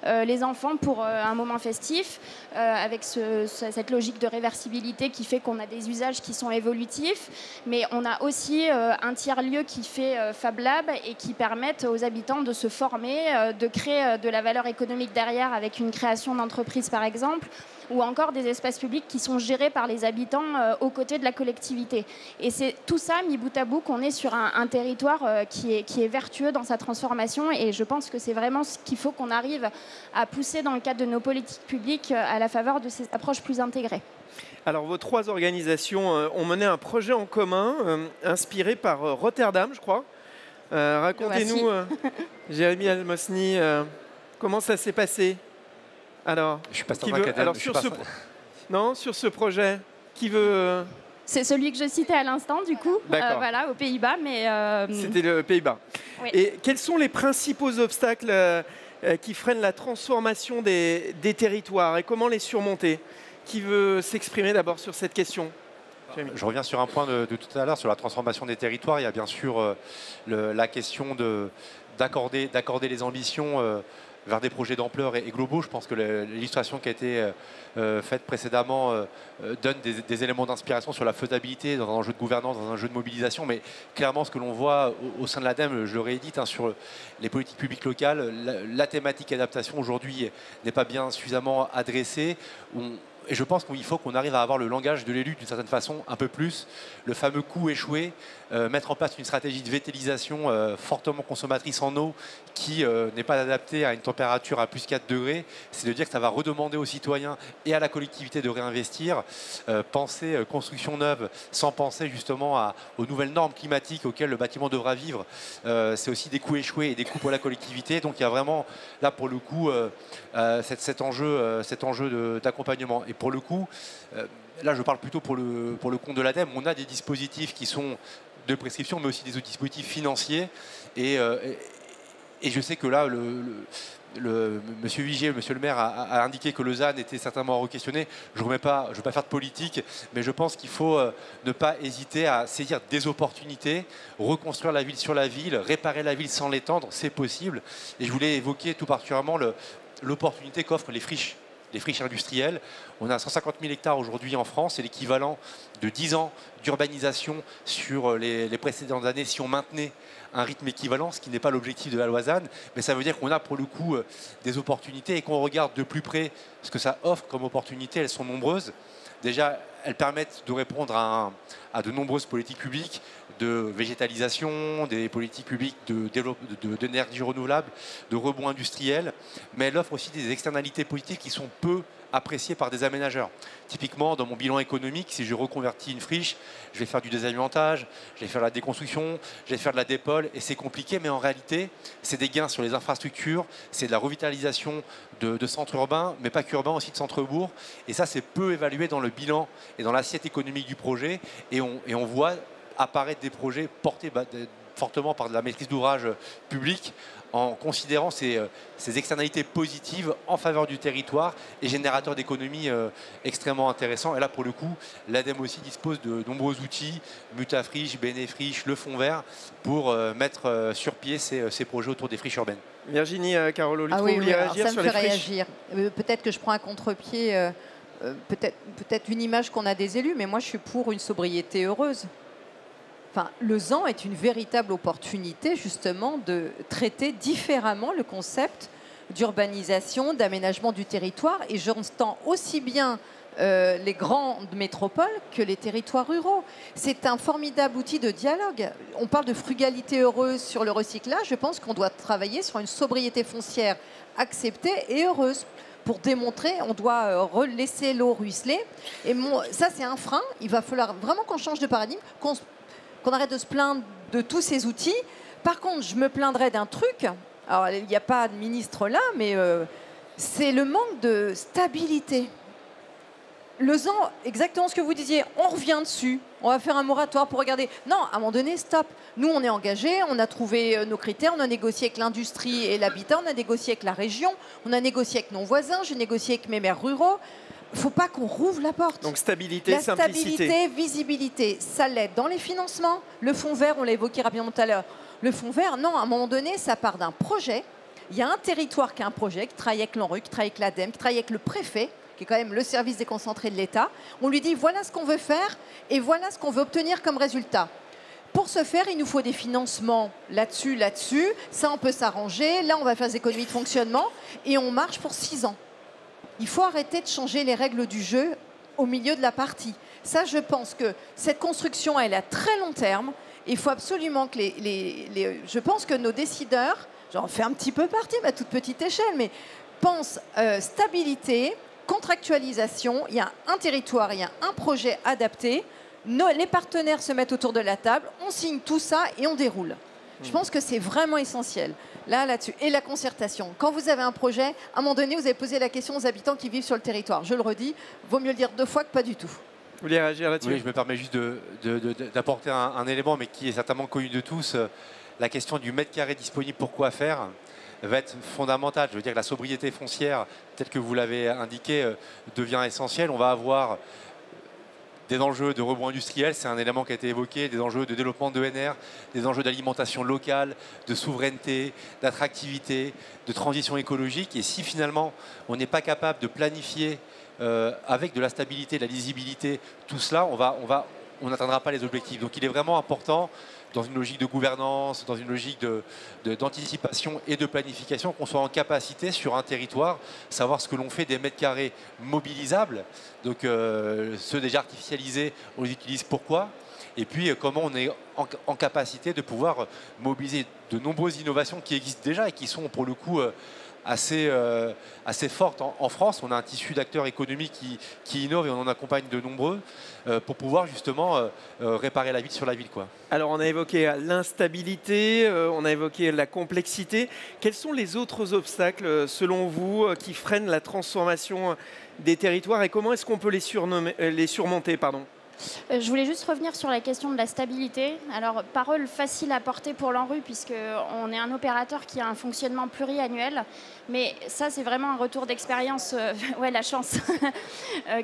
les enfants pour un moment festif, avec cette logique de réversibilité qui fait qu'on a des usages qui sont évolutifs, mais on a aussi un tiers-lieu qui fait Fab Lab et qui permettent aux habitants de se former, de créer de la valeur économique derrière avec une création d'entreprise par exemple, ou encore des espaces publics qui sont gérés par les habitants aux côtés de la collectivité. Et c'est tout ça, mis bout à bout, qu'on est sur un territoire qui est vertueux dans sa transformation, et je pense que c'est vraiment ce qu'il faut qu'on arrive à pousser dans le cadre de nos politiques publiques à la faveur de ces approches plus intégrées. Alors, vos trois organisations ont mené un projet en commun inspiré par Rotterdam, je crois. Racontez-nous, Jérémy Almosny, comment ça s'est passé? Alors, je suis pas académique. Alors sur ce projet, qui veut C'est celui que je citais à l'instant, du coup, voilà, aux Pays-Bas. C'était le Pays-Bas. Oui. Et quels sont les principaux obstacles qui freinent la transformation des territoires et comment les surmonter? Qui veut s'exprimer d'abord sur cette question? Je reviens sur un point de tout à l'heure, sur la transformation des territoires. Il y a bien sûr la question d'accorder les ambitions vers des projets d'ampleur et globaux. Je pense que l'illustration qui a été faite précédemment donne des éléments d'inspiration sur la faisabilité dans un jeu de gouvernance, dans un jeu de mobilisation. Mais clairement, ce que l'on voit au sein de l'ADEME, je le réédite, sur les politiques publiques locales, la thématique adaptation aujourd'hui n'est pas bien suffisamment adressée. Et je pense qu'il faut qu'on arrive à avoir le langage de l'élu d'une certaine façon, un peu plus. Le fameux coup échoué, mettre en place une stratégie de vétélisation fortement consommatrice en eau qui n'est pas adaptée à une température à plus 4 degrés. C'est de dire que ça va redemander aux citoyens et à la collectivité de réinvestir. Penser construction neuve sans penser justement aux nouvelles normes climatiques auxquelles le bâtiment devra vivre. C'est aussi des coûts échoués et des coûts pour la collectivité. Donc il y a vraiment là pour le coup cet enjeu d'accompagnement. Et Et pour le coup, là je parle plutôt pour le compte de l'ADEME, on a des dispositifs qui sont de prescription, mais aussi des dispositifs financiers. Et je sais que là, Monsieur Vigier, Monsieur le maire a indiqué que le ZAN était certainement re-questionné. Je ne veux pas faire de politique, mais je pense qu'il faut ne pas hésiter à saisir des opportunités, reconstruire la ville sur la ville, réparer la ville sans l'étendre, c'est possible. Et je voulais évoquer tout particulièrement l'opportunité qu'offrent les friches industrielles. On a 150 000 hectares aujourd'hui en France, c'est l'équivalent de 10 ans d'urbanisation sur les précédentes années si on maintenait un rythme équivalent, ce qui n'est pas l'objectif de la loi ZAN, mais ça veut dire qu'on a pour le coup des opportunités et qu'on regarde de plus près ce que ça offre comme opportunités, elles sont nombreuses. Déjà, elles permettent de répondre à de nombreuses politiques publiques de végétalisation, des politiques publiques d'énergie renouvelable, de rebond industriel, mais elles offrent aussi des externalités positives qui sont peu appréciées par des aménageurs. Typiquement, dans mon bilan économique, si je reconvertis une friche, je vais faire du désalimentage, je vais faire de la déconstruction, je vais faire de la dépole, et c'est compliqué, mais en réalité, c'est des gains sur les infrastructures, c'est de la revitalisation de centres urbains, mais pas qu'urbains, aussi de centres-bourgs, et ça, c'est peu évalué dans le bilan et dans l'assiette économique du projet, et on voit apparaître des projets portés fortement par de la maîtrise d'ouvrage publique en considérant ces externalités positives en faveur du territoire et générateurs d'économies extrêmement intéressants. Et là, pour le coup, l'ADEME aussi dispose de nombreux outils, Mutafriche, Bénéfriche, le Fonds Vert, pour mettre sur pied ces projets autour des friches urbaines. Virginie Carolo-Littrou, oui, vous vouliez réagir ça sur me les fait friches? réagir. Peut-être que je prends un contre-pied, peut-être une image qu'on a des élus, mais moi je suis pour une sobriété heureuse. Enfin, le ZAN est une véritable opportunité justement de traiter différemment le concept d'urbanisation, d'aménagement du territoire. Et j'entends aussi bien les grandes métropoles que les territoires ruraux. C'est un formidable outil de dialogue. On parle de frugalité heureuse sur le recyclage. Je pense qu'on doit travailler sur une sobriété foncière acceptée et heureuse. Pour démontrer, on doit laisser l'eau ruisseler. Et ça, c'est un frein. Il va falloir vraiment qu'on change de paradigme, qu'on arrête de se plaindre de tous ces outils. Par contre, je me plaindrais d'un truc. Alors, il n'y a pas de ministre là, mais c'est le manque de stabilité. Le ZAN, exactement ce que vous disiez, on revient dessus. On va faire un moratoire pour regarder. Non, à un moment donné, stop. Nous, on est engagés, on a trouvé nos critères, on a négocié avec l'industrie et l'habitat, on a négocié avec la région, on a négocié avec nos voisins, j'ai négocié avec mes maires ruraux. Il ne faut pas qu'on rouvre la porte. Donc stabilité, simplicité. Stabilité, visibilité, ça l'aide dans les financements. Le fonds vert, on l'a évoqué rapidement tout à l'heure. Le fonds vert, non, à un moment donné, ça part d'un projet. Il y a un territoire qui a un projet, qui travaille avec l'ANRU, qui travaille avec l'ADEME, qui travaille avec le préfet, qui est quand même le service déconcentré de l'État. On lui dit, voilà ce qu'on veut faire et voilà ce qu'on veut obtenir comme résultat. Pour ce faire, il nous faut des financements là-dessus. Ça, on peut s'arranger. Là, on va faire des économies de fonctionnement et on marche pour 6 ans. Il faut arrêter de changer les règles du jeu au milieu de la partie. Ça, je pense que cette construction, elle est à très long terme. Il faut absolument que je pense que nos décideurs, j'en fais un petit peu partie, à toute petite échelle, mais pensent stabilité, contractualisation. Il y a un territoire, il y a un projet adapté. Les partenaires se mettent autour de la table, on signe tout ça et on déroule. Je pense que c'est vraiment essentiel là-dessus. Et la concertation. Quand vous avez un projet, à un moment donné, vous avez posé la question aux habitants qui vivent sur le territoire. Je le redis, vaut mieux le dire 2 fois que pas du tout. Vous voulez réagir là-dessus? Oui, je me permets juste d'apporter un élément, mais qui est certainement connu de tous. La question du mètre carré disponible pour quoi faire va être fondamentale. Je veux dire que la sobriété foncière, telle que vous l'avez indiqué, devient essentielle. On va avoir des enjeux de rebond industriel, c'est un élément qui a été évoqué, des enjeux de développement de d'ENR, des enjeux d'alimentation locale, de souveraineté, d'attractivité, de transition écologique. Et si finalement on n'est pas capable de planifier avec de la stabilité, de la lisibilité, tout cela, on n'atteindra pas les objectifs. Donc il est vraiment important, dans une logique de gouvernance, dans une logique d'anticipation et de planification, qu'on soit en capacité sur un territoire, savoir ce que l'on fait des mètres carrés mobilisables. Donc ceux déjà artificialisés, on les utilise pourquoi? Et puis comment on est en capacité de pouvoir mobiliser de nombreuses innovations qui existent déjà et qui sont pour le coup assez forte en France. On a un tissu d'acteurs économiques qui innovent et on en accompagne de nombreux pour pouvoir justement réparer la ville sur la ville, quoi. Alors on a évoqué l'instabilité, on a évoqué la complexité. Quels sont les autres obstacles selon vous qui freinent la transformation des territoires et comment est-ce qu'on peut les surmonter, pardon ? Je voulais juste revenir sur la question de la stabilité. Alors, parole facile à porter pour l'ANRU, puisqu'on est un opérateur qui a un fonctionnement pluriannuel. Mais ça, c'est vraiment un retour d'expérience, ouais, la chance,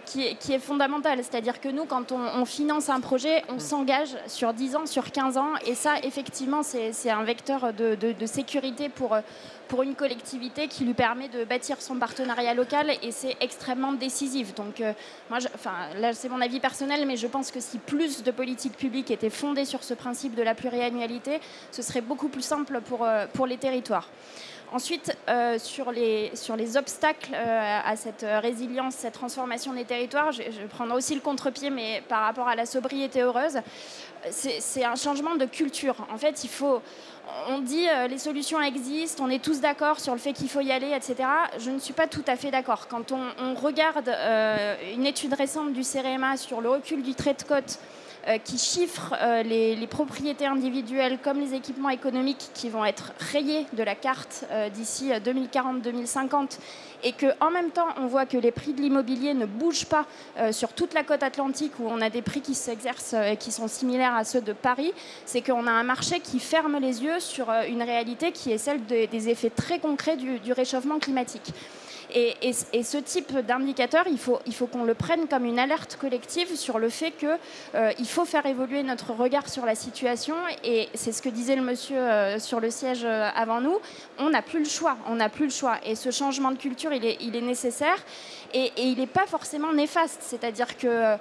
qui est fondamental. C'est-à-dire que nous, quand on finance un projet, on s'engage sur 10 ans, sur 15 ans. Et ça, effectivement, c'est un vecteur de sécurité pour une collectivité qui lui permet de bâtir son partenariat local et c'est extrêmement décisif. Donc, là, c'est mon avis personnel, mais je pense que si plus de politiques publiques étaient fondées sur ce principe de la pluriannualité, ce serait beaucoup plus simple pour les territoires. Ensuite, sur les obstacles à cette résilience, cette transformation des territoires, je vais prendre aussi le contre-pied, mais par rapport à la sobriété heureuse, c'est un changement de culture. En fait, on dit les solutions existent, on est tous d'accord sur le fait qu'il faut y aller, etc. Je ne suis pas tout à fait d'accord. Quand on regarde une étude récente du CEREMA sur le recul du trait de côte, qui chiffre les propriétés individuelles comme les équipements économiques qui vont être rayés de la carte d'ici 2040-2050 et qu'en même temps on voit que les prix de l'immobilier ne bougent pas sur toute la côte atlantique où on a des prix qui s'exercent et qui sont similaires à ceux de Paris, c'est qu'on a un marché qui ferme les yeux sur une réalité qui est celle des effets très concrets du réchauffement climatique. Et ce type d'indicateur, il faut qu'on le prenne comme une alerte collective sur le fait qu'il faut faire évoluer notre regard sur la situation. Et c'est ce que disait le monsieur sur le siège avant nous. On n'a plus le choix. On n'a plus le choix. Et ce changement de culture, il est nécessaire. Et il n'est pas forcément néfaste. C'est-à-dire que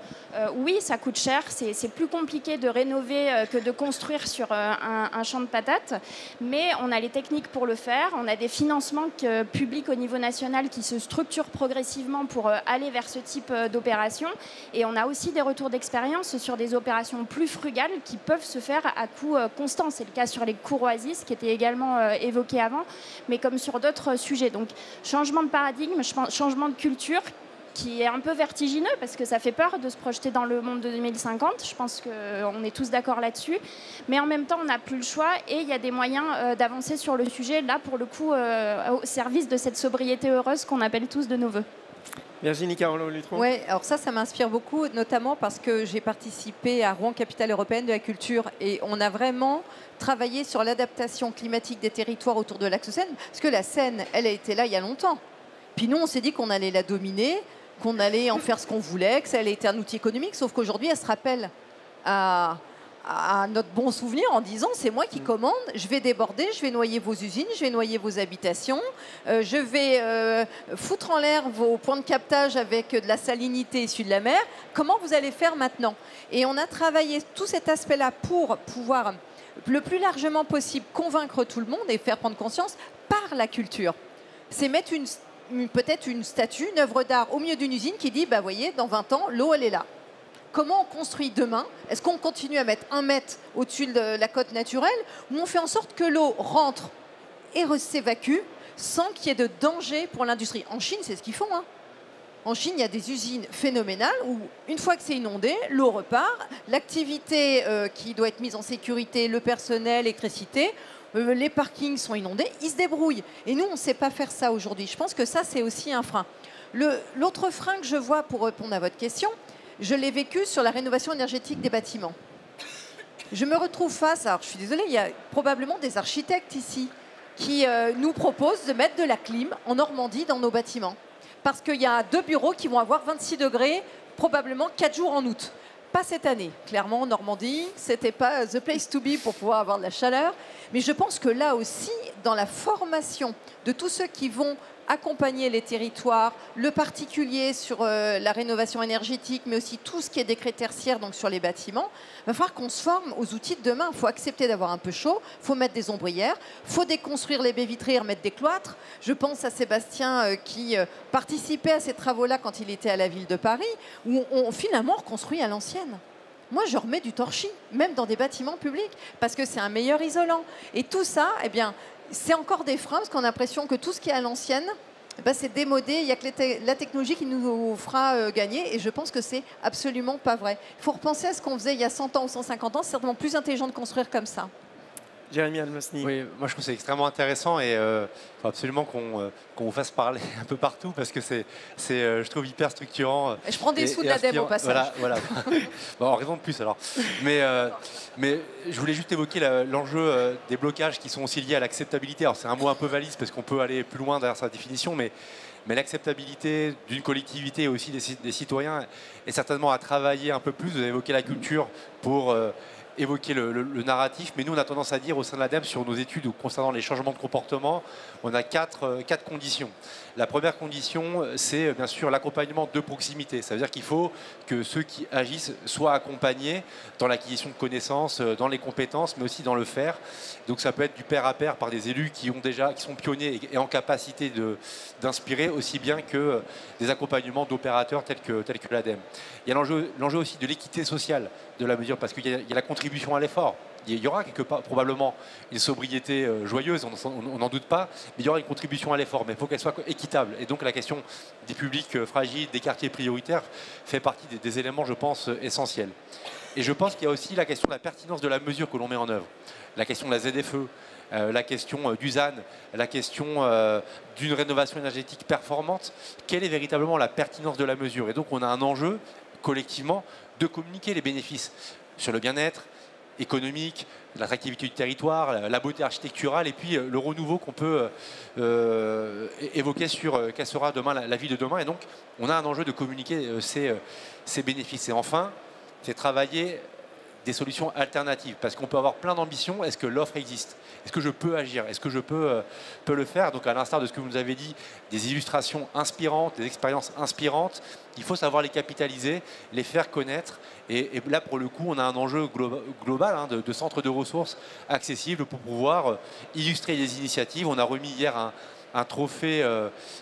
oui, ça coûte cher. C'est plus compliqué de rénover que de construire sur un champ de patates. Mais on a les techniques pour le faire. On a des financements publics au niveau national qui se structurent progressivement pour aller vers ce type d'opération. Et on a aussi des retours d'expérience sur des opérations plus frugales qui peuvent se faire à coût constant. C'est le cas sur les cours Oasis, qui était également évoqué avant, mais comme sur d'autres sujets. Donc, changement de paradigme, changement de culture, qui est un peu vertigineux parce que ça fait peur de se projeter dans le monde de 2050. Je pense qu'on est tous d'accord là-dessus. Mais en même temps, on n'a plus le choix et il y a des moyens d'avancer sur le sujet, là, pour le coup, au service de cette sobriété heureuse qu'on appelle tous de nos voeux. Virginie Carolo-Lutron. Oui, alors ça m'inspire beaucoup, notamment parce que j'ai participé à Rouen, capitale européenne de la culture, et on a vraiment travaillé sur l'adaptation climatique des territoires autour de l'axe Seine, parce que la Seine, elle a été là il y a longtemps. Puis nous, on s'est dit qu'on allait la dominer, qu'on allait en faire ce qu'on voulait, que ça allait être un outil économique, sauf qu'aujourd'hui, elle se rappelle à notre bon souvenir en disant c'est moi qui commande, je vais déborder, je vais noyer vos usines, je vais noyer vos habitations, je vais foutre en l'air vos points de captage avec de la salinité issue de la mer. Comment vous allez faire maintenant? Et on a travaillé tout cet aspect-là pour pouvoir le plus largement possible convaincre tout le monde et faire prendre conscience par la culture. C'est mettre peut-être une statue, une œuvre d'art au milieu d'une usine qui dit, bah voyez, dans 20 ans, l'eau, elle est là. Comment on construit demain? Est-ce qu'on continue à mettre 1 mètre au-dessus de la côte naturelle ou on fait en sorte que l'eau rentre et s'évacue sans qu'il y ait de danger pour l'industrie? En Chine, c'est ce qu'ils font. En Chine, il y a des usines phénoménales où, une fois que c'est inondé, l'eau repart. L'activité qui doit être mise en sécurité, le personnel, l'électricité, les parkings sont inondés, ils se débrouillent. Et nous, on ne sait pas faire ça aujourd'hui. Je pense que ça, c'est aussi un frein. L'autre frein que je vois, pour répondre à votre question, je l'ai vécu sur la rénovation énergétique des bâtiments. Je me retrouve face, alors je suis désolée, il y a probablement des architectes ici qui nous proposent de mettre de la clim en Normandie dans nos bâtiments. Parce qu'il y a 2 bureaux qui vont avoir 26 degrés, probablement 4 jours en août. Pas cette année. Clairement, Normandie, c'était pas the place to be pour pouvoir avoir de la chaleur. Mais je pense que là aussi, dans la formation de tous ceux qui vont accompagner les territoires, le particulier sur la rénovation énergétique, mais aussi tout ce qui est décret tertiaire, donc sur les bâtiments, il va falloir qu'on se forme aux outils de demain. Il faut accepter d'avoir un peu chaud, il faut mettre des ombrières, il faut déconstruire les baies vitrées, remettre des cloîtres. Je pense à Sébastien qui participait à ces travaux-là quand il était à la ville de Paris, où on finalement reconstruit à l'ancienne. moi je remets du torchis, même dans des bâtiments publics, parce que c'est un meilleur isolant. Et tout ça, eh bien, c'est encore des freins, parce qu'on a l'impression que tout ce qui est à l'ancienne, c'est démodé, il n'y a que la technologie qui nous fera gagner, et je pense que c'est absolument pas vrai. Il faut repenser à ce qu'on faisait il y a 100 ans ou 150 ans, c'est certainement plus intelligent de construire comme ça. Jérémy Almosny. Oui, moi je trouve que c'est extrêmement intéressant et il faut absolument qu'on vous fasse parler un peu partout parce que c'est je trouve hyper structurant. Et je prends des sous de l'ADEME au passage. Voilà. Bon, en raison de plus alors. Mais je voulais juste évoquer l'enjeu des blocages qui sont aussi liés à l'acceptabilité. Alors c'est un mot un peu valise parce qu'on peut aller plus loin derrière sa définition, mais l'acceptabilité d'une collectivité et aussi des citoyens est certainement à travailler un peu plus. Vous avez évoqué la culture pour évoquer le narratif, mais nous on a tendance à dire au sein de l'ADEME sur nos études concernant les changements de comportement, on a quatre conditions. La première condition, c'est bien sûr l'accompagnement de proximité. Ça veut dire qu'il faut que ceux qui agissent soient accompagnés dans l'acquisition de connaissances, dans les compétences, mais aussi dans le faire. Donc ça peut être du pair à pair par des élus qui sont pionniers et en capacité d'inspirer, aussi bien que des accompagnements d'opérateurs tels que l'ADEME. Il y a l'enjeu aussi de l'équité sociale de la mesure, parce qu'il y a la contribution à l'effort. Il y aura quelque part probablement une sobriété joyeuse, on n'en doute pas, mais il y aura une contribution à l'effort, mais il faut qu'elle soit équitable. Et donc la question des publics fragiles, des quartiers prioritaires, fait partie des éléments, je pense, essentiels. Et je pense qu'il y a aussi la question de la pertinence de la mesure que l'on met en œuvre. La question de la ZFE, la question du ZAN, la question d'une rénovation énergétique performante. Quelle est véritablement la pertinence de la mesure? Et donc on a un enjeu, collectivement, de communiquer les bénéfices sur le bien-être économique, l'attractivité du territoire, la beauté architecturale et puis le renouveau qu'on peut évoquer sur quelle sera demain la vie de demain. Et donc, on a un enjeu de communiquer ces bénéfices. Et enfin, c'est travailler des solutions alternatives, parce qu'on peut avoir plein d'ambitions. Est-ce que l'offre existe? Est-ce que je peux agir? Est-ce que je peux le faire? Donc à l'instar de ce que vous nous avez dit, des illustrations inspirantes, des expériences inspirantes, il faut savoir les capitaliser, les faire connaître. Et là, pour le coup, on a un enjeu global de centres de ressources accessibles pour pouvoir illustrer des initiatives. On a remis hier un trophée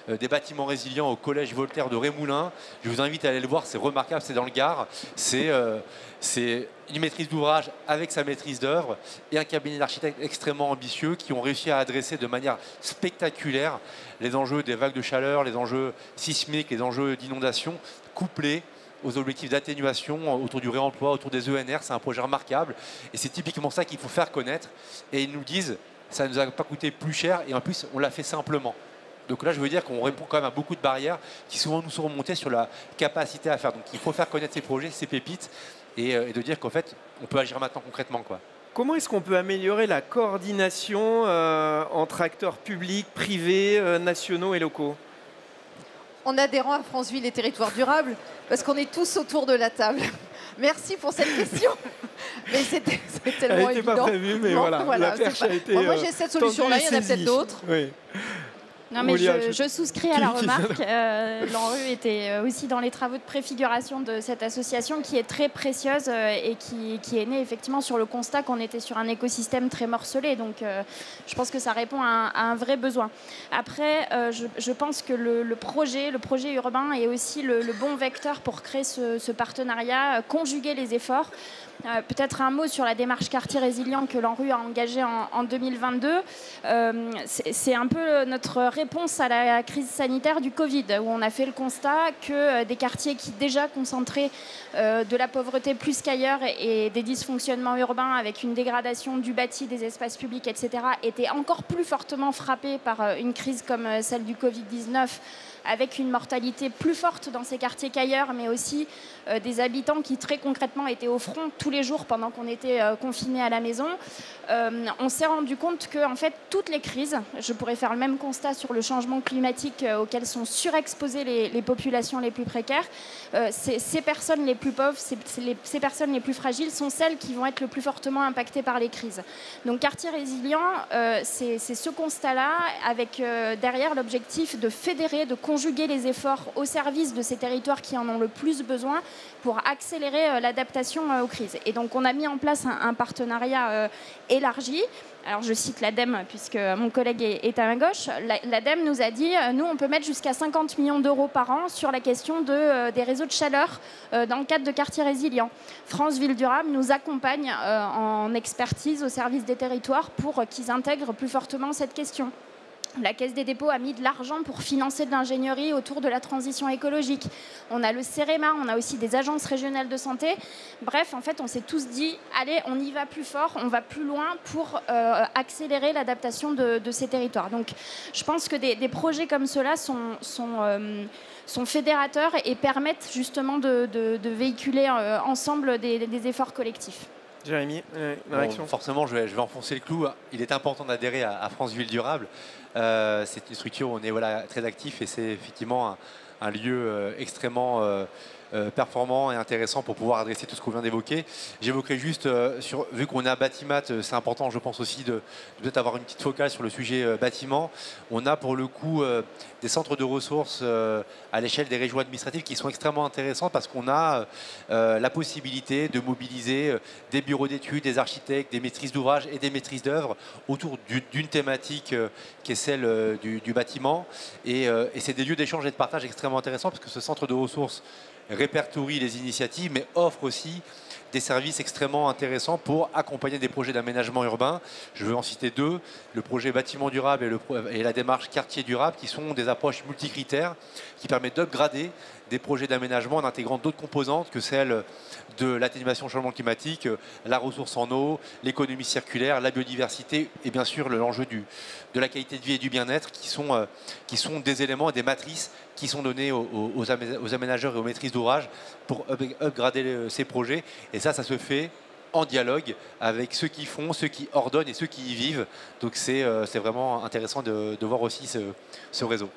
des bâtiments résilients au collège Voltaire de Rémoulins. Je vous invite à aller le voir, c'est remarquable, c'est dans le Gard. C'est une maîtrise d'ouvrage avec sa maîtrise d'œuvre et un cabinet d'architectes extrêmement ambitieux qui ont réussi à adresser de manière spectaculaire les enjeux des vagues de chaleur, les enjeux sismiques, les enjeux d'inondation, couplés aux objectifs d'atténuation autour du réemploi, autour des ENR. C'est un projet remarquable et c'est typiquement ça qu'il faut faire connaître. Et ils nous disent, ça ne nous a pas coûté plus cher et en plus on l'a fait simplement. Donc là je veux dire qu'on répond quand même à beaucoup de barrières qui souvent nous sont remontées sur la capacité à faire. Donc il faut faire connaître ces projets, ces pépites et de dire qu'en fait on peut agir maintenant concrètement, quoi. Comment est-ce qu'on peut améliorer la coordination entre acteurs publics, privés, nationaux et locaux? En adhérant à France Ville et Territoires Durables, parce qu'on est tous autour de la table. Merci pour cette question. Mais c'était tellement évident. Elle n'était pas prévue, mais voilà, la perche a été moi j'ai cette solution-là, il y en a peut-être d'autres. Oui. Non, mais je souscris à la remarque. L'ANRU était aussi dans les travaux de préfiguration de cette association qui est très précieuse et qui est née effectivement sur le constat qu'on était sur un écosystème très morcelé. Donc je pense que ça répond à un vrai besoin. Après, je pense que le projet urbain est aussi le bon vecteur pour créer ce partenariat, conjuguer les efforts. Peut-être un mot sur la démarche quartier résilient que l'ANRU a engagée en 2022. C'est un peu notre réponse à la crise sanitaire du Covid, où on a fait le constat que des quartiers qui déjà concentraient de la pauvreté plus qu'ailleurs et des dysfonctionnements urbains avec une dégradation du bâti, des espaces publics, etc., étaient encore plus fortement frappés par une crise comme celle du Covid-19, avec une mortalité plus forte dans ces quartiers qu'ailleurs, mais aussi des habitants qui très concrètement étaient au front tous les jours pendant qu'on était confinés à la maison. On s'est rendu compte que en fait, toutes les crises, je pourrais faire le même constat sur le changement climatique auquel sont surexposées les populations les plus précaires, ces personnes les plus pauvres, ces personnes les plus fragiles sont celles qui vont être le plus fortement impactées par les crises. Donc quartier résilient, c'est ce constat-là avec derrière l'objectif de fédérer, de conjuguer les efforts au service de ces territoires qui en ont le plus besoin pour accélérer l'adaptation aux crises. Et donc on a mis en place un partenariat élargi. Alors je cite l'ADEME puisque mon collègue est à ma gauche. L'ADEME nous a dit, nous on peut mettre jusqu'à 50 millions d'euros par an sur la question des réseaux de chaleur dans le cadre de quartiers résilients. France Ville Durable nous accompagne en expertise au service des territoires pour qu'ils intègrent plus fortement cette question. La Caisse des dépôts a mis de l'argent pour financer de l'ingénierie autour de la transition écologique. On a le CEREMA, on a aussi des agences régionales de santé. Bref, en fait, on s'est tous dit, allez, on y va plus fort, on va plus loin pour accélérer l'adaptation de ces territoires. Donc, je pense que des projets comme ceux-là sont fédérateurs et permettent justement de véhiculer ensemble des efforts collectifs. Jérémy, une réaction? Forcément, je vais enfoncer le clou. Il est important d'adhérer à France Ville Durable. C'est une structure où on est très actif et c'est effectivement un lieu extrêmement performant et intéressant pour pouvoir adresser tout ce qu'on vient d'évoquer. J'évoquerai juste, vu qu'on est à Batimat, c'est important, je pense aussi, de peut-être avoir une petite focale sur le sujet bâtiment. On a pour le coup des centres de ressources à l'échelle des régions administratives qui sont extrêmement intéressants parce qu'on a la possibilité de mobiliser des bureaux d'études, des architectes, des maîtrises d'ouvrage et des maîtrises d'œuvre autour d'une thématique qui est celle du bâtiment. Et c'est des lieux d'échange et de partage extrêmement intéressants parce que ce centre de ressources répertorie les initiatives, mais offre aussi des services extrêmement intéressants pour accompagner des projets d'aménagement urbain. Je veux en citer deux, le projet bâtiment durable et la démarche quartier durable, qui sont des approches multicritères qui permettent d'upgrader des projets d'aménagement en intégrant d'autres composantes que celles de l'atténuation au changement climatique, la ressource en eau, l'économie circulaire, la biodiversité et bien sûr l'enjeu de la qualité de vie et du bien-être qui sont des éléments et des matrices qui sont donnés aux aménageurs et aux maîtrises d'ouvrage pour upgrader ces projets. Et ça se fait en dialogue avec ceux qui font, ceux qui ordonnent et ceux qui y vivent. Donc c'est vraiment intéressant de voir aussi ce réseau.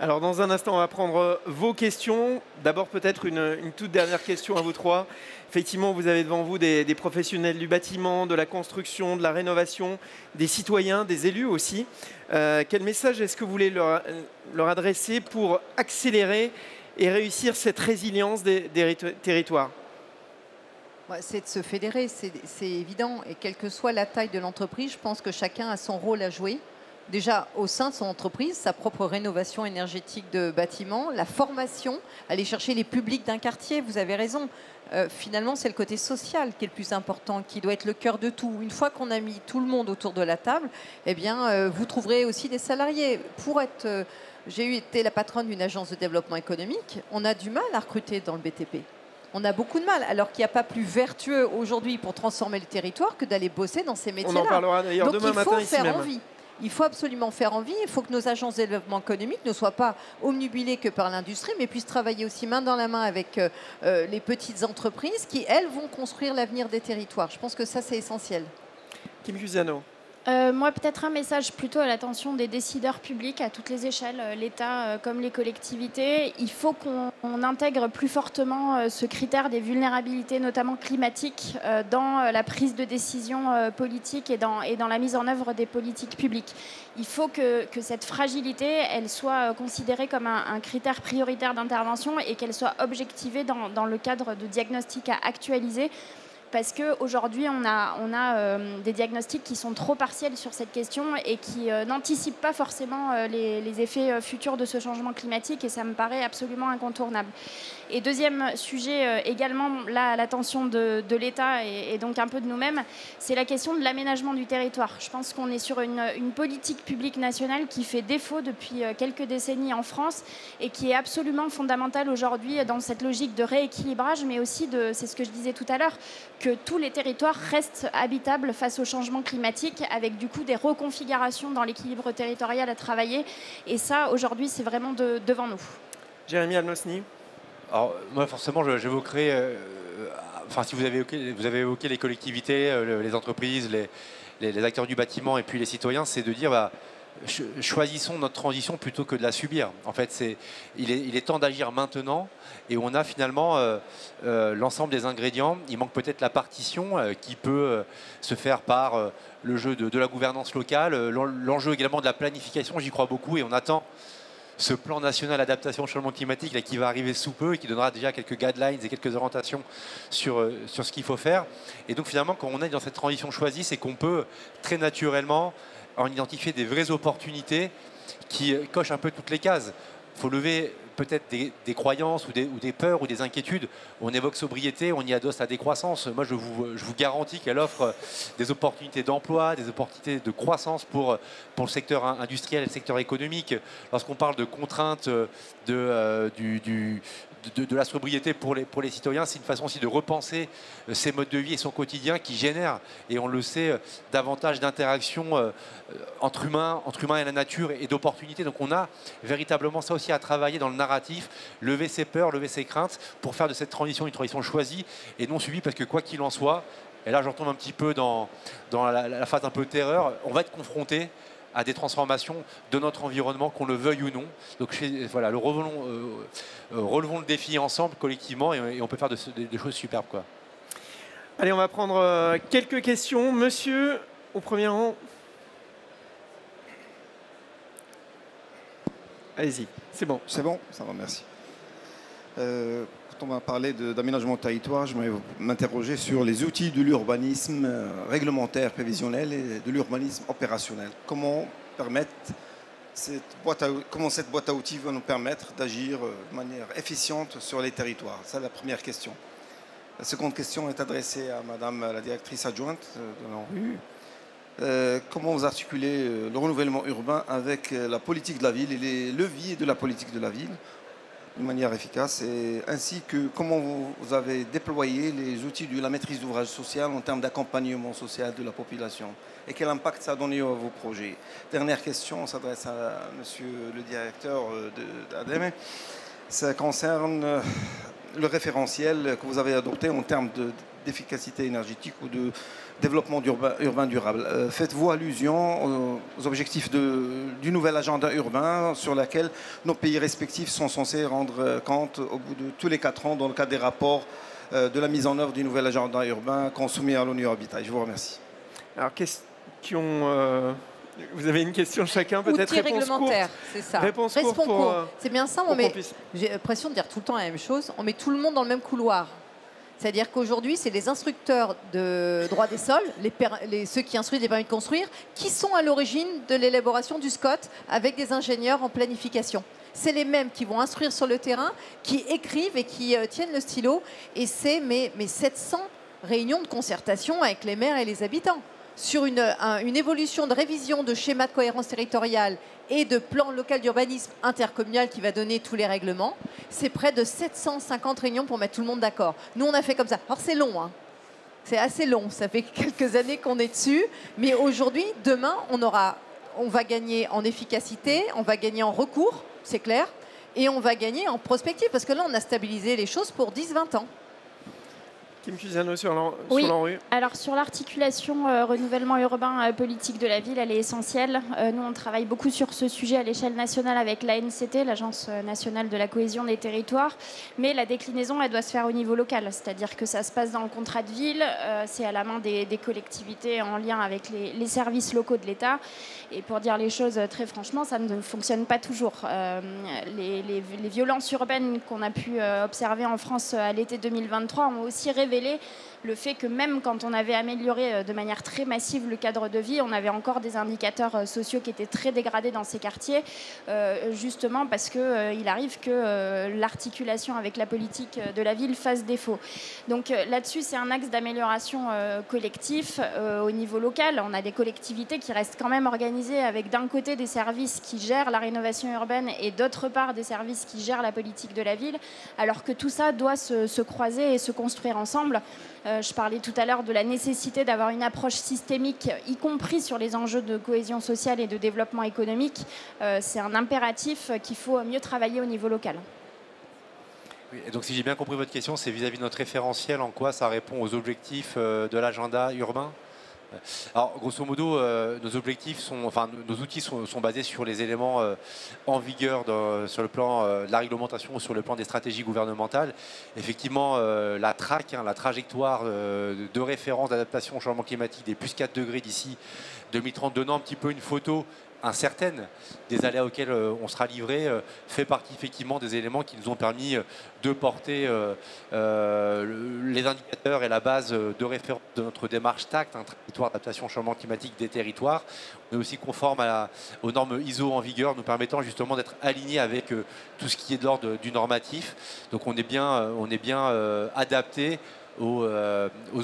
Alors dans un instant, on va prendre vos questions. D'abord peut-être une toute dernière question à vous trois. Effectivement, vous avez devant vous des professionnels du bâtiment, de la construction, de la rénovation, des citoyens, des élus aussi. Quel message est-ce que vous voulez leur adresser pour accélérer et réussir cette résilience des territoires ? C'est de se fédérer, c'est évident. Et quelle que soit la taille de l'entreprise, je pense que chacun a son rôle à jouer. Déjà au sein de son entreprise, sa propre rénovation énergétique de bâtiments, la formation, aller chercher les publics d'un quartier, vous avez raison. Finalement, c'est le côté social qui est le plus important, qui doit être le cœur de tout. Une fois qu'on a mis tout le monde autour de la table, eh bien, vous trouverez aussi des salariés. J'ai été la patronne d'une agence de développement économique. On a du mal à recruter dans le BTP. On a beaucoup de mal, alors qu'il n'y a pas plus vertueux aujourd'hui pour transformer le territoire que d'aller bosser dans ces métiers-là. On en parlera d'ailleurs demain matin ici même. Envie. Il faut absolument faire envie. Il faut que nos agences de développement économique ne soient pas omnubilées que par l'industrie, mais puissent travailler aussi main dans la main avec les petites entreprises qui, elles, vont construire l'avenir des territoires. Je pense que ça, c'est essentiel. Kim Cusano. Moi, peut-être un message plutôt à l'attention des décideurs publics à toutes les échelles, l'État comme les collectivités. Il faut qu'on intègre plus fortement ce critère des vulnérabilités, notamment climatiques, dans la prise de décision politique et dans la mise en œuvre des politiques publiques. Il faut que cette fragilité, elle soit considérée comme un critère prioritaire d'intervention et qu'elle soit objectivée dans le cadre de diagnostics à actualiser. Parce qu'aujourd'hui, on a des diagnostics qui sont trop partiels sur cette question et qui n'anticipent pas forcément les effets futurs de ce changement climatique, et ça me paraît absolument incontournable. Et deuxième sujet, également là à l'attention de l'État et donc un peu de nous-mêmes, c'est la question de l'aménagement du territoire. Je pense qu'on est sur une politique publique nationale qui fait défaut depuis quelques décennies en France et qui est absolument fondamentale aujourd'hui dans cette logique de rééquilibrage, mais aussi c'est ce que je disais tout à l'heure, que tous les territoires restent habitables face au changement climatique, avec du coup des reconfigurations dans l'équilibre territorial à travailler. Et ça, aujourd'hui, c'est vraiment devant nous. Jérémy Alnosny. Alors, moi, forcément, j'évoquerai... si vous avez évoqué les collectivités, les entreprises, les acteurs du bâtiment et puis les citoyens, c'est de dire... choisissons notre transition plutôt que de la subir. En fait, il est temps d'agir maintenant, et on a finalement l'ensemble des ingrédients. Il manque peut-être la partition qui peut se faire par le jeu de la gouvernance locale, l'enjeu également de la planification, j'y crois beaucoup, et on attend ce plan national d'adaptation au changement climatique là, qui va arriver sous peu et qui donnera déjà quelques guidelines et quelques orientations sur ce qu'il faut faire. Et donc finalement, quand on est dans cette transition choisie, c'est qu'on peut très naturellement en identifier des vraies opportunités qui cochent un peu toutes les cases. Il faut lever peut-être des croyances ou des peurs ou des inquiétudes. On évoque sobriété, on y adosse la décroissance. Moi, je vous garantis qu'elle offre des opportunités d'emploi, des opportunités de croissance pour le secteur industriel et le secteur économique. Lorsqu'on parle de contraintes de la sobriété pour les citoyens, c'est une façon aussi de repenser ses modes de vie et son quotidien qui génère, et on le sait, davantage d'interactions entre humains et la nature et d'opportunités. Donc on a véritablement ça aussi à travailler dans le narratif, lever ses peurs, lever ses craintes pour faire de cette transition une transition choisie et non subie, parce que quoi qu'il en soit, et là j'en tombe un petit peu dans la phase un peu terreur, on va être confronté à des transformations de notre environnement, qu'on le veuille ou non. Donc voilà, relevons le défi ensemble, collectivement, et on peut faire des choses superbes, quoi. Allez, on va prendre quelques questions. Monsieur, au premier rang. Allez-y, c'est bon. C'est bon, ça va, merci. Quand on va parler d'aménagement de territoire, je vais m'interroger sur les outils de l'urbanisme réglementaire, prévisionnel et de l'urbanisme opérationnel. Comment cette boîte à outils va nous permettre d'agir de manière efficiente sur les territoires? C'est la première question. La seconde question est adressée à Madame la directrice adjointe de l'ANRU. Comment vous articulez le renouvellement urbain avec la politique de la ville et les leviers de la politique de la ville de manière efficace, et ainsi que comment vous avez déployé les outils de la maîtrise d'ouvrage social en termes d'accompagnement social de la population et quel impact ça a donné à vos projets. Dernière question, ça s'adresse à monsieur le directeur d'ADEME. Ça concerne le référentiel que vous avez adopté en termes d'efficacité énergétique ou de développement urbain durable. Faites-vous allusion aux objectifs du nouvel agenda urbain sur lequel nos pays respectifs sont censés rendre compte au bout de tous les 4 ans dans le cadre des rapports de la mise en œuvre du nouvel agenda urbain qu'on soumet à l'ONU Habitat? Je vous remercie. Alors, question... vous avez une question chacun, peut-être? Outil réglementaire, c'est ça. Réponse courte. C'est bien ça, j'ai l'impression de dire tout le temps la même chose, on met tout le monde dans le même couloir. C'est-à-dire qu'aujourd'hui, c'est les instructeurs de droit des sols, ceux qui instruisent les permis de construire, qui sont à l'origine de l'élaboration du SCOT avec des ingénieurs en planification. C'est les mêmes qui vont instruire sur le terrain, qui écrivent et qui tiennent le stylo. Et c'est mes 700 réunions de concertation avec les maires et les habitants sur une évolution de révision de schéma de cohérence territoriale et de plan local d'urbanisme intercommunal qui va donner tous les règlements. C'est près de 750 réunions pour mettre tout le monde d'accord. Nous, on a fait comme ça. Alors, c'est long, hein. C'est assez long. Ça fait quelques années qu'on est dessus. Mais aujourd'hui, demain, on va gagner en efficacité, on va gagner en recours, c'est clair, et on va gagner en prospective, parce que là, on a stabilisé les choses pour 10-20 ans. Kim Cusiano sur l'ANRU. Alors sur l'articulation renouvellement urbain politique de la ville, elle est essentielle. Nous, on travaille beaucoup sur ce sujet à l'échelle nationale avec l'ANCT, l'Agence nationale de la cohésion des territoires. Mais la déclinaison, elle doit se faire au niveau local. C'est-à-dire que ça se passe dans le contrat de ville, c'est à la main des collectivités en lien avec les services locaux de l'État. Et pour dire les choses très franchement, ça ne fonctionne pas toujours. Les violences urbaines qu'on a pu observer en France à l'été 2023 ont aussi révélé le fait que même quand on avait amélioré de manière très massive le cadre de vie, on avait encore des indicateurs sociaux qui étaient très dégradés dans ces quartiers, justement parce qu'il arrive que l'articulation avec la politique de la ville fasse défaut. Donc là-dessus, c'est un axe d'amélioration collectif au niveau local. On a des collectivités qui restent quand même organisées avec d'un côté des services qui gèrent la rénovation urbaine et d'autre part des services qui gèrent la politique de la ville, alors que tout ça doit se croiser et se construire ensemble. Je parlais tout à l'heure de la nécessité d'avoir une approche systémique, y compris sur les enjeux de cohésion sociale et de développement économique. C'est un impératif qu'il faut mieux travailler au niveau local. Oui, et donc si j'ai bien compris votre question, c'est vis-à-vis de notre référentiel, en quoi ça répond aux objectifs de l'agenda urbain? Alors, grosso modo, nos outils sont basés sur les éléments en vigueur sur le plan de la réglementation ou sur le plan des stratégies gouvernementales. Effectivement, la trajectoire de référence d'adaptation au changement climatique des plus 4 degrés d'ici 2030, donnant un petit peu une photo incertaine des aléas auxquels on sera livré fait partie effectivement des éléments qui nous ont permis de porter les indicateurs et la base de référence de notre démarche TACT, un territoire d'adaptation au changement climatique des territoires. On est aussi conforme aux normes ISO en vigueur, nous permettant justement d'être alignés avec tout ce qui est de l'ordre du normatif. Donc on est bien adapté aux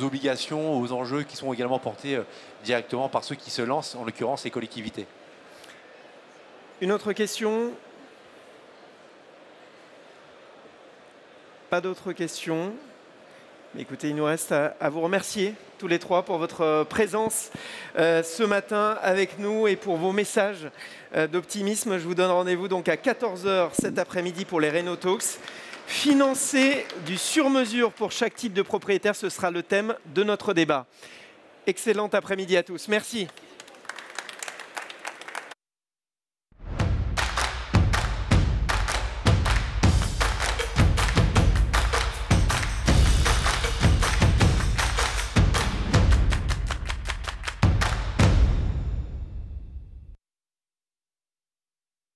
obligations, aux enjeux qui sont également portés directement par ceux qui se lancent, en l'occurrence les collectivités. Une autre question? Pas d'autres questions? Écoutez, il nous reste à vous remercier tous les trois pour votre présence ce matin avec nous et pour vos messages d'optimisme. Je vous donne rendez-vous donc à 14 h cet après-midi pour les Reno Talks. Financer du sur-mesure pour chaque type de propriétaire, ce sera le thème de notre débat. Excellent après-midi à tous. Merci.